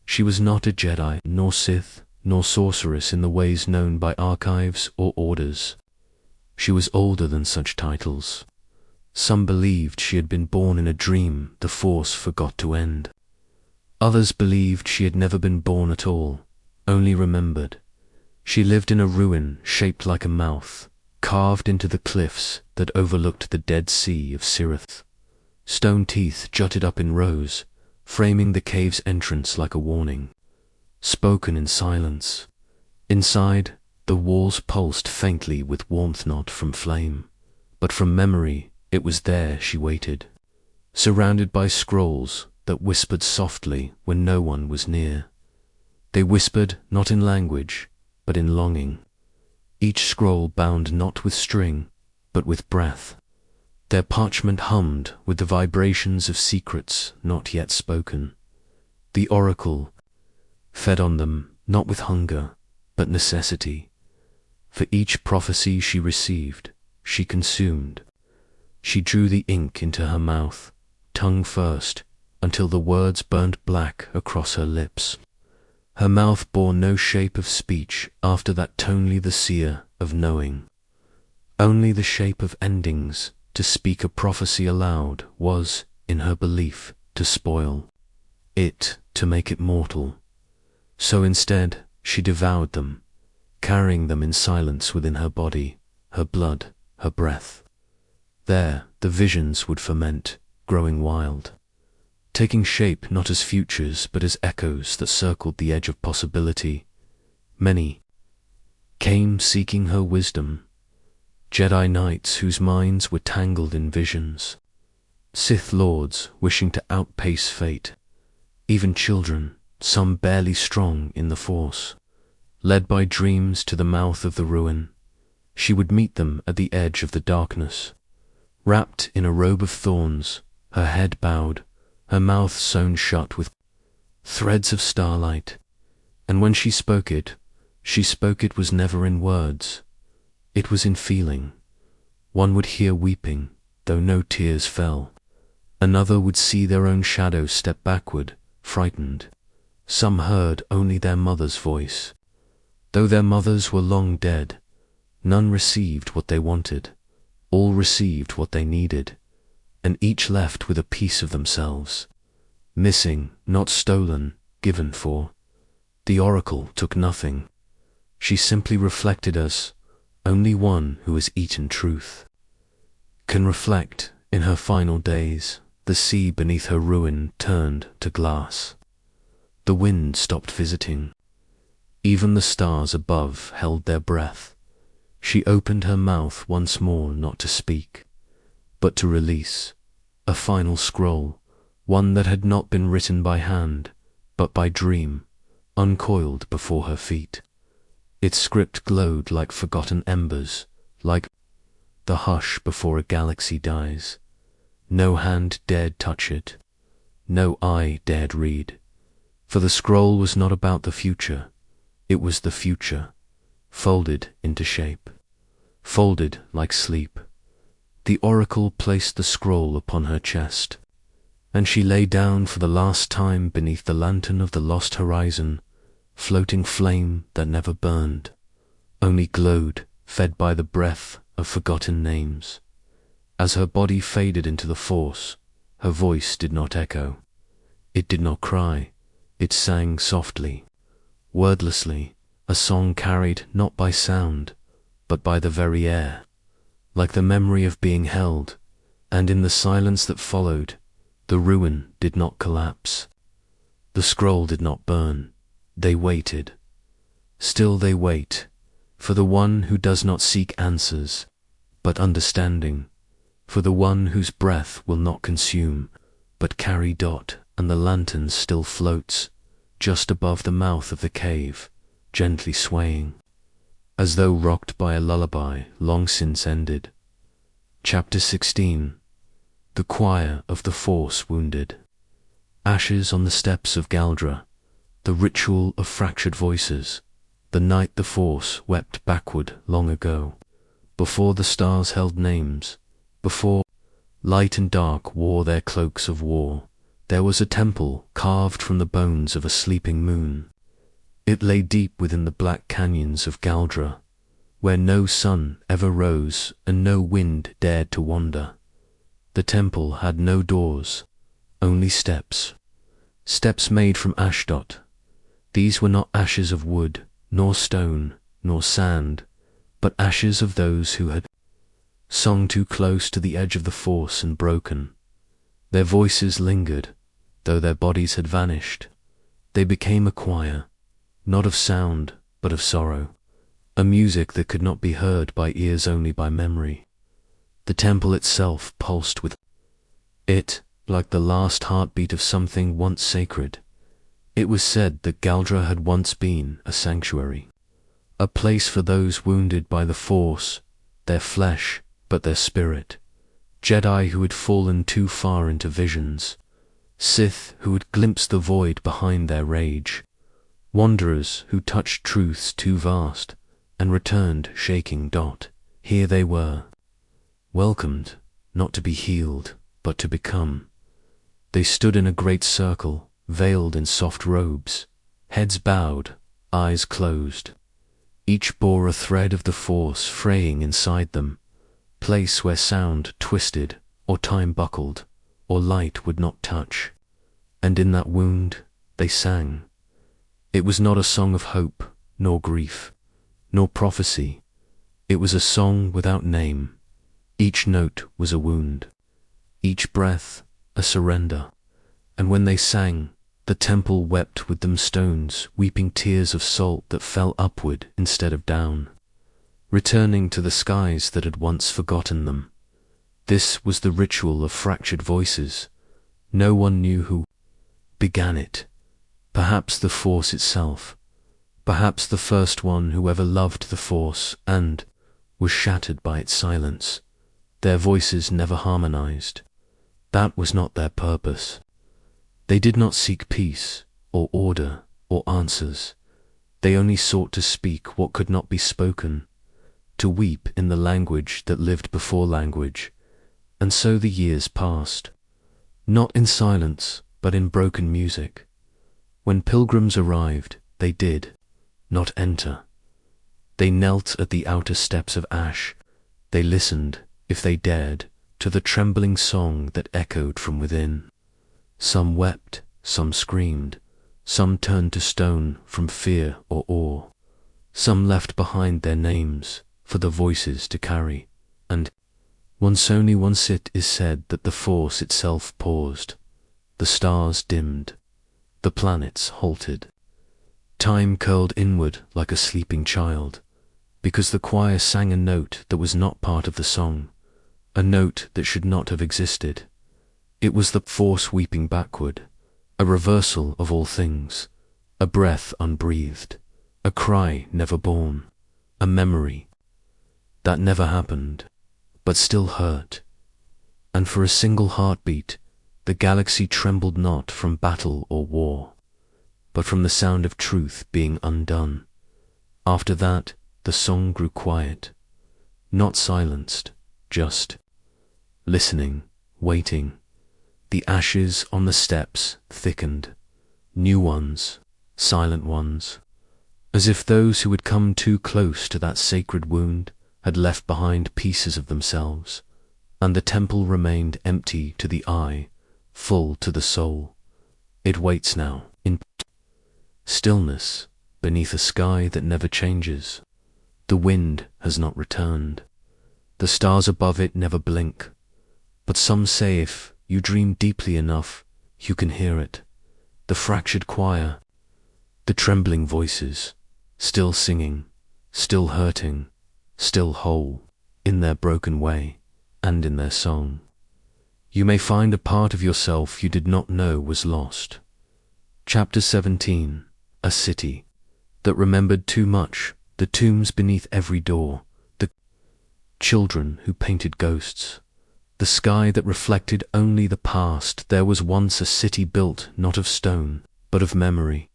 S1: She was not a Jedi, nor Sith, nor sorceress in the ways known by archives or orders. She was older than such titles. Some believed she had been born in a dream the Force forgot to end. Others believed she had never been born at all, only remembered. She lived in a ruin shaped like a mouth, carved into the cliffs that overlooked the Dead Sea of Sirith. Stone teeth jutted up in rows, framing the cave's entrance like a warning. Spoken in silence. Inside, the walls pulsed faintly with warmth not from flame, but from memory. It was there she waited, surrounded by scrolls that whispered softly when no one was near. They whispered not in language, but in longing. Each scroll bound not with string, but with breath. Their parchment hummed with the vibrations of secrets not yet spoken. The Oracle fed on them not with hunger, but necessity. For each prophecy she received, she consumed. She drew the ink into her mouth, tongue first, until the words burned black across her lips. Her mouth bore no shape of speech after that tonely the seer of knowing. Only the shape of endings. To speak a prophecy aloud was, in her belief, to spoil it, to make it mortal. So instead, she devoured them, carrying them in silence within her body, her blood, her breath. There, the visions would ferment, growing wild, taking shape not as futures but as echoes that circled the edge of possibility. Many came seeking her wisdom, Jedi Knights whose minds were tangled in visions, Sith Lords wishing to outpace fate, even children, some barely strong in the Force. Led by dreams to the mouth of the ruin, she would meet them at the edge of the darkness, wrapped in a robe of thorns, her head bowed, her mouth sewn shut with threads of starlight. And when she spoke it was never in words. It was in feeling. One would hear weeping, though no tears fell. Another would see their own shadow step backward, frightened. Some heard only their mother's voice. Though their mothers were long dead, none received what they wanted. All received what they needed, and each left with a piece of themselves. Missing, not stolen, given for. The oracle took nothing. She simply reflected us. Only one who has eaten truth can reflect. In her final days, the sea beneath her ruin turned to glass. The wind stopped visiting. Even the stars above held their breath. She opened her mouth once more, not to speak, but to release a final scroll, one that had not been written by hand, but by dream, uncoiled before her feet. Its script glowed like forgotten embers, like the hush before a galaxy dies. No hand dared touch it, no eye dared read, for the scroll was not about the future, it was the future, folded into shape, folded like sleep. The oracle placed the scroll upon her chest, and she lay down for the last time beneath the lantern of the lost horizon, floating flame that never burned, only glowed, fed by the breath of forgotten names. As her body faded into the Force, her voice did not echo. It did not cry. It sang softly, wordlessly, a song carried not by sound, but by the very air, like the memory of being held. And in the silence that followed, the ruin did not collapse. The scroll did not burn. They waited. Still they wait, for the one who does not seek answers, but understanding, for the one whose breath will not consume, but carry dot, and the lantern still floats, just above the mouth of the cave, gently swaying, as though rocked by a lullaby long since ended. Chapter 16. The Choir of the Force Wounded. Ashes on the steps of Galdra, the ritual of fractured voices, the night the Force wept backward long ago, before the stars held names, before light and dark wore their cloaks of war. There was a temple carved from the bones of a sleeping moon. It lay deep within the black canyons of Galdra, where no sun ever rose and no wind dared to wander. The temple had no doors, only steps, steps made from ashdot. These were not ashes of wood, nor stone, nor sand, but ashes of those who had sung too close to the edge of the Force and broken. Their voices lingered, though their bodies had vanished. They became a choir, not of sound, but of sorrow, a music that could not be heard by ears, only by memory. The temple itself pulsed with it, like the last heartbeat of something once sacred. It was said that Galdra had once been a sanctuary, a place for those wounded by the Force, their flesh, but their spirit, Jedi who had fallen too far into visions, Sith who had glimpsed the void behind their rage. wanderers who touched truths too vast and returned shaking. Here they were, welcomed, not to be healed, but to become. They stood in a great circle, veiled in soft robes, heads bowed, eyes closed. Each bore a thread of the force fraying inside them, place where sound twisted, or time buckled, or light would not touch. And in that wound they sang. It was not a song of hope, nor grief, nor prophecy. It was a song without name. Each note was a wound, each breath a surrender. And when they sang, the temple wept with them, stones weeping tears of salt that fell upward instead of down, returning to the skies that had once forgotten them. This was the ritual of fractured voices. No one knew who began it. Perhaps the Force itself. Perhaps the first one who ever loved the Force and was shattered by its silence. Their voices never harmonized. That was not their purpose. They did not seek peace, or order, or answers. They only sought to speak what could not be spoken, to weep in the language that lived before language. And so the years passed, not in silence, but in broken music. When pilgrims arrived, they did not enter. They knelt at the outer steps of ash. They listened, if they dared, to the trembling song that echoed from within. Some wept, some screamed, some turned to stone from fear or awe. Some left behind their names for the voices to carry. And once only once it is said that the Force itself paused. The stars dimmed. The planets halted. Time curled inward like a sleeping child, because the choir sang a note that was not part of the song, a note that should not have existed. It was the Force weeping backward, a reversal of all things, a breath unbreathed, a cry never born, a memory that never happened, but still hurt. And for a single heartbeat, the galaxy trembled not from battle or war, but from the sound of truth being undone. After that, the song grew quiet, not silenced, just listening, waiting. The ashes on the steps thickened, new ones, silent ones, as if those who had come too close to that sacred wound had left behind pieces of themselves, and the temple remained empty to the eye, full to the soul. It waits now, in stillness, beneath a sky that never changes. The wind has not returned. The stars above it never blink. But some say if you dream deeply enough, you can hear it. The fractured choir, the trembling voices, still singing, still hurting, still whole, in their broken way, and in their song. You may find a part of yourself you did not know was lost. Chapter 17. A city that remembered too much, the tombs beneath every door, the children who painted ghosts, the sky that reflected only the past. There was once a city built not of stone, but of memory.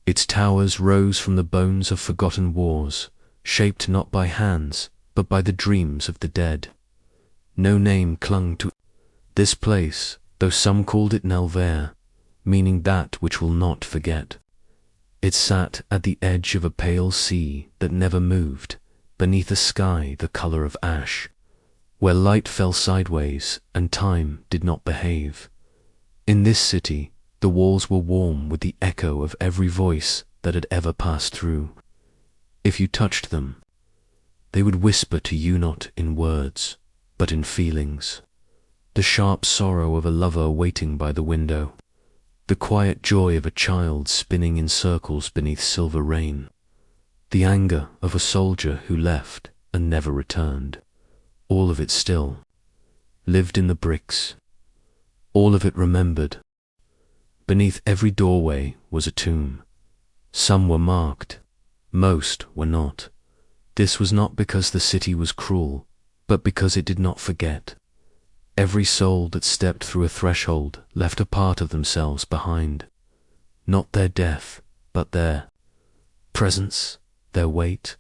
S1: Its towers rose from the bones of forgotten wars, shaped not by hands, but by the dreams of the dead. No name clung to this place, though some called it Nelvair, meaning that which will not forget. It sat at the edge of a pale sea that never moved, beneath a sky the color of ash, where light fell sideways and time did not behave. In this city, the walls were warm with the echo of every voice that had ever passed through. If you touched them, they would whisper to you not in words, but in feelings. The sharp sorrow of a lover waiting by the window, the quiet joy of a child spinning in circles beneath silver rain, the anger of a soldier who left and never returned. All of it still lived in the bricks, all of it remembered. Beneath every doorway was a tomb. Some were marked, most were not. This was not because the city was cruel, but because it did not forget. Every soul that stepped through a threshold left a part of themselves behind. Not their death, but their presence, their weight,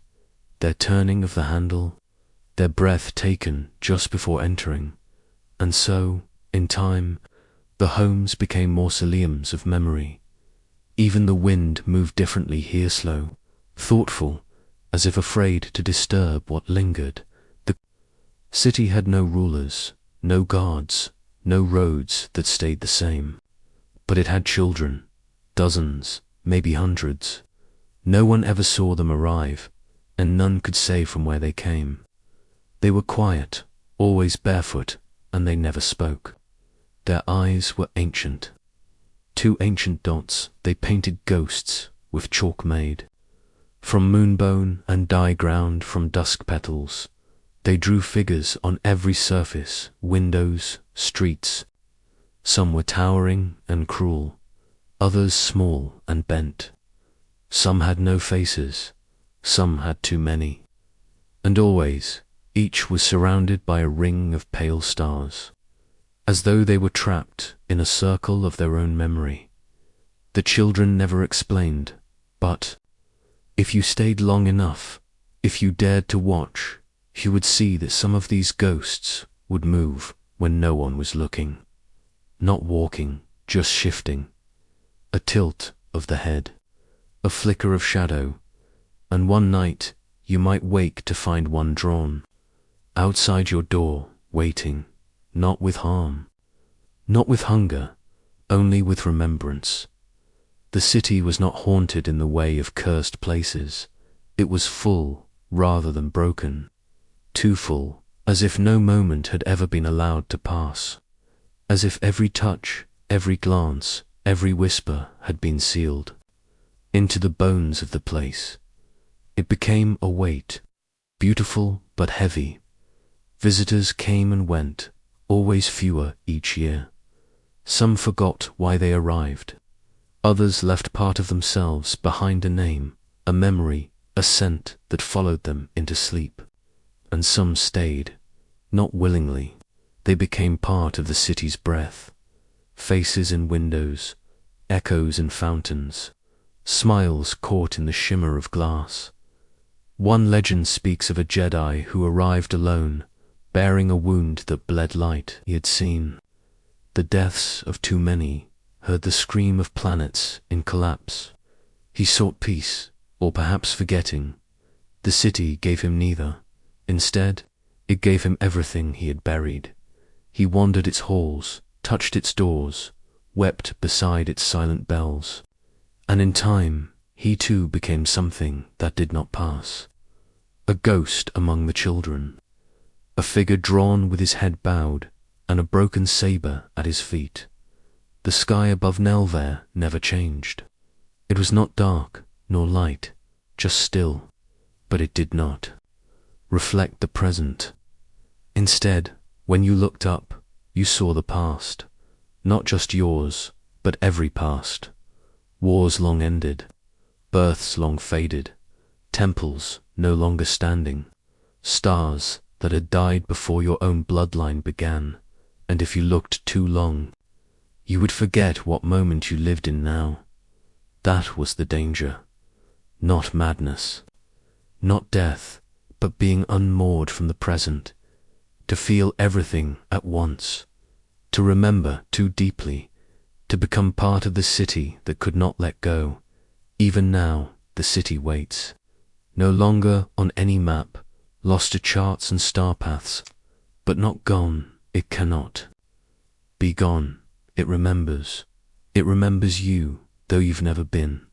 S1: their turning of the handle, their breath taken just before entering. And so, in time, the homes became mausoleums of memory. Even the wind moved differently here, slow, thoughtful, as if afraid to disturb what lingered. The city had no rulers, no guards, no roads that stayed the same. But it had children, dozens, maybe hundreds. No one ever saw them arrive, and none could say from where they came. They were quiet, always barefoot, and they never spoke. Their eyes were ancient. 2 ancient dots they painted ghosts with chalk made. From moonbone and dye ground from dusk petals, they drew figures on every surface, windows, streets. Some were towering and cruel, others small and bent. Some had no faces, some had too many. And always, each was surrounded by a ring of pale stars, as though they were trapped in a circle of their own memory. The children never explained, but if you stayed long enough, if you dared to watch, you would see that some of these ghosts would move when no one was looking. Not walking, just shifting. A tilt of the head, a flicker of shadow, and one night you might wake to find one drawn outside your door, waiting, not with harm, not with hunger, only with remembrance. The city was not haunted in the way of cursed places. It was full rather than broken, too full, as if no moment had ever been allowed to pass, as if every touch, every glance, every whisper had been sealed into the bones of the place. It became a weight, beautiful but heavy. Visitors came and went, always fewer each year. Some forgot why they arrived. Others left part of themselves behind, a name, a memory, a scent that followed them into sleep. And some stayed, not willingly. They became part of the city's breath. Faces in windows, echoes in fountains, smiles caught in the shimmer of glass. One legend speaks of a Jedi who arrived alone, bearing a wound that bled light he had seen. The deaths of too many, heard the scream of planets in collapse. He sought peace, or perhaps forgetting. The city gave him neither. Instead, it gave him everything he had buried. He wandered its halls, touched its doors, wept beside its silent bells. And in time, he too became something that did not pass. A ghost among the children. A figure drawn with his head bowed, and a broken saber at his feet. The sky above Nelvaire never changed. It was not dark, nor light, just still, but it did not reflect the present. Instead, when you looked up, you saw the past, not just yours, but every past. Wars long ended, births long faded, temples no longer standing, stars that had died before your own bloodline began, and if you looked too long, you would forget what moment you lived in now. That was the danger. Not madness, not death, but being unmoored from the present, to feel everything at once, to remember too deeply, to become part of the city that could not let go. Even now, the city waits, no longer on any map, lost to charts and star paths, but not gone. It cannot be gone. It remembers. It remembers you, though you've never been.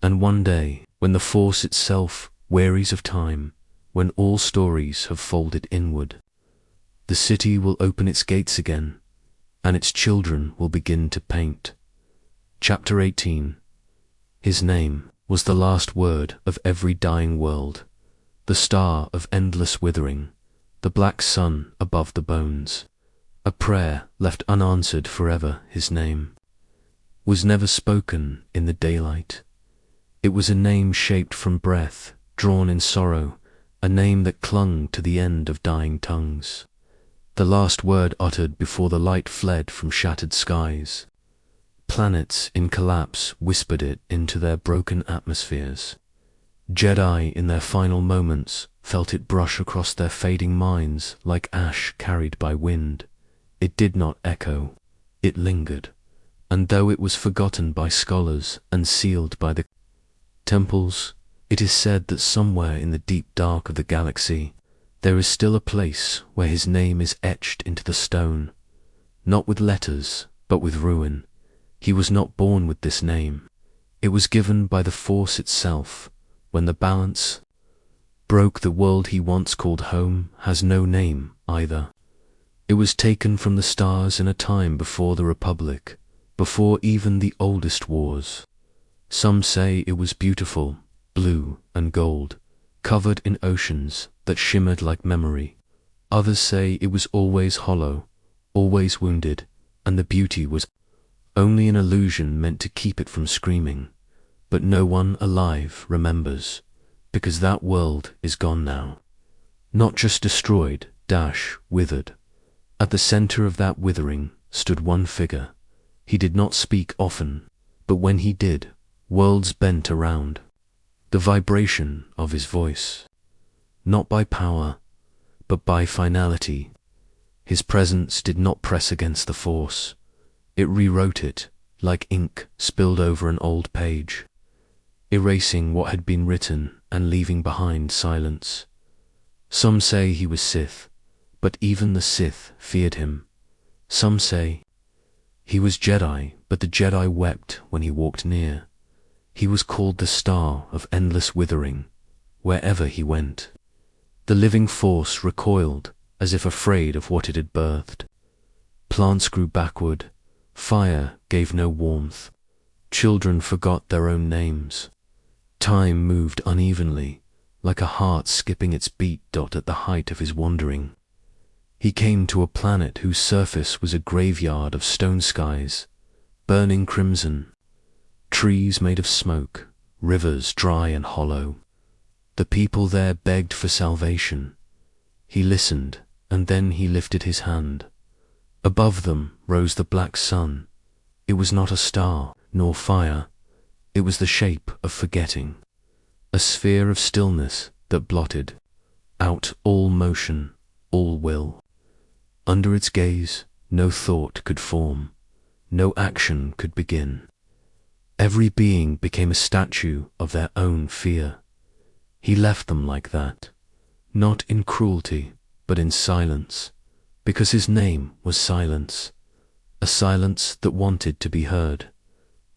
S1: And one day, when the Force itself wearies of time, when all stories have folded inward, the city will open its gates again, and its children will begin to paint. Chapter 18. His name was the last word of every dying world, the star of endless withering, the black sun above the bones. A prayer left unanswered forever. His name was never spoken in the daylight. It was a name shaped from breath, drawn in sorrow, a name that clung to the end of dying tongues. The last word uttered before the light fled from shattered skies. Planets in collapse whispered it into their broken atmospheres. Jedi in their final moments felt it brush across their fading minds like ash carried by wind. It did not echo, it lingered, and though it was forgotten by scholars and sealed by the temples, it is said that somewhere in the deep dark of the galaxy there is still a place where his name is etched into the stone, not with letters, but with ruin. He was not born with this name. It was given by the Force itself. When the balance broke, the world he once called home has no name either. It was taken from the stars in a time before the Republic, before even the oldest wars. Some say it was beautiful, blue and gold, covered in oceans that shimmered like memory. Others say it was always hollow, always wounded, and the beauty was only an illusion meant to keep it from screaming. But no one alive remembers, because that world is gone now. Not just destroyed, withered. At the center of that withering stood one figure. He did not speak often, but when he did, worlds bent around. The vibration of his voice, not by power, but by finality. His presence did not press against the Force. It rewrote it, like ink spilled over an old page, erasing what had been written and leaving behind silence. Some say he was Sith, but even the Sith feared him. Some say he was Jedi, but the Jedi wept when he walked near. He was called the Star of Endless Withering, wherever he went. The living Force recoiled, as if afraid of what it had birthed. Plants grew backward, fire gave no warmth, children forgot their own names. Time moved unevenly, like a heart skipping its beat at the height of his wandering. He came to a planet whose surface was a graveyard of stone skies, burning crimson, trees made of smoke, rivers dry and hollow. The people there begged for salvation. He listened, and then he lifted his hand. Above them rose the black sun. It was not a star, nor fire. It was the shape of forgetting, a sphere of stillness that blotted out all motion, all will. Under its gaze, no thought could form, no action could begin. Every being became a statue of their own fear. He left them like that, not in cruelty, but in silence, because his name was silence, a silence that wanted to be heard,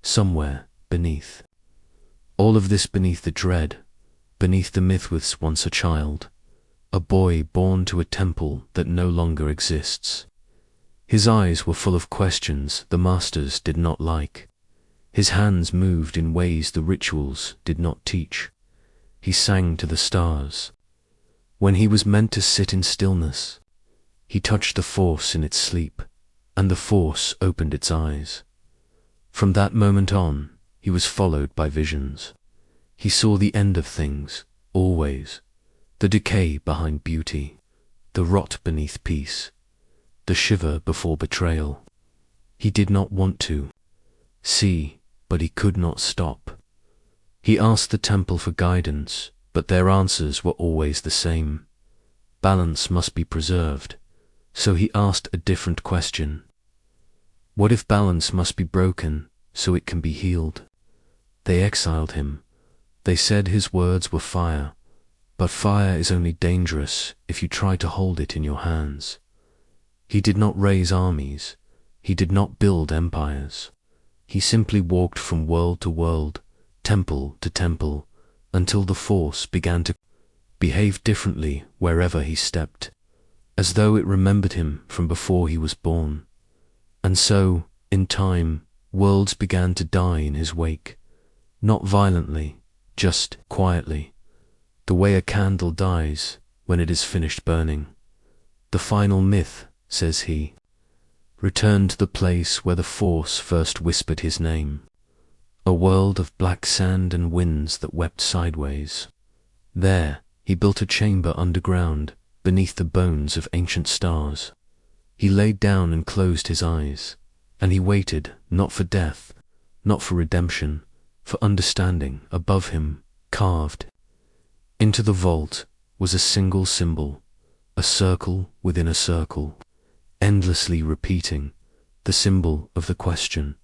S1: somewhere beneath. All of this beneath the dread, beneath the myth was once a child, a boy born to a temple that no longer exists. His eyes were full of questions the masters did not like. His hands moved in ways the rituals did not teach. He sang to the stars. When he was meant to sit in stillness, he touched the Force in its sleep, and the Force opened its eyes. From that moment on, he was followed by visions. He saw the end of things, always, the decay behind beauty, the rot beneath peace, the shiver before betrayal. He did not want to see, but he could not stop. He asked the temple for guidance, but their answers were always the same. Balance must be preserved, so he asked a different question. What if balance must be broken so it can be healed? They exiled him. They said his words were fire, but fire is only dangerous if you try to hold it in your hands. He did not raise armies. He did not build empires. He simply walked from world to world, temple to temple, until the Force began to behave differently wherever he stepped, as though it remembered him from before he was born. And so, in time, worlds began to die in his wake, not violently, just quietly, the way a candle dies when it is finished burning. The final myth, says he, returned to the place where the Force first whispered his name, a world of black sand and winds that wept sideways. There, he built a chamber underground, beneath the bones of ancient stars. He laid down and closed his eyes. And he waited, not for death, not for redemption, for understanding. Above him, carved into the vault, was a single symbol, a circle within a circle, endlessly repeating the symbol of the question.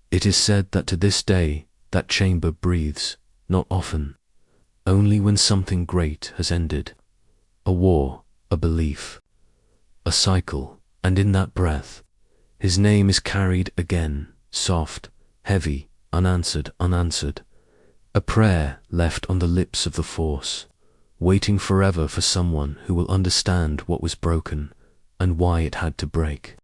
S1: It is said that to this day that chamber breathes, not often, only when something great has ended, a war, a belief, a cycle, and in that breath, his name is carried again, soft, heavy, unanswered, a prayer left on the lips of the Force, waiting forever for someone who will understand what was broken and why it had to break.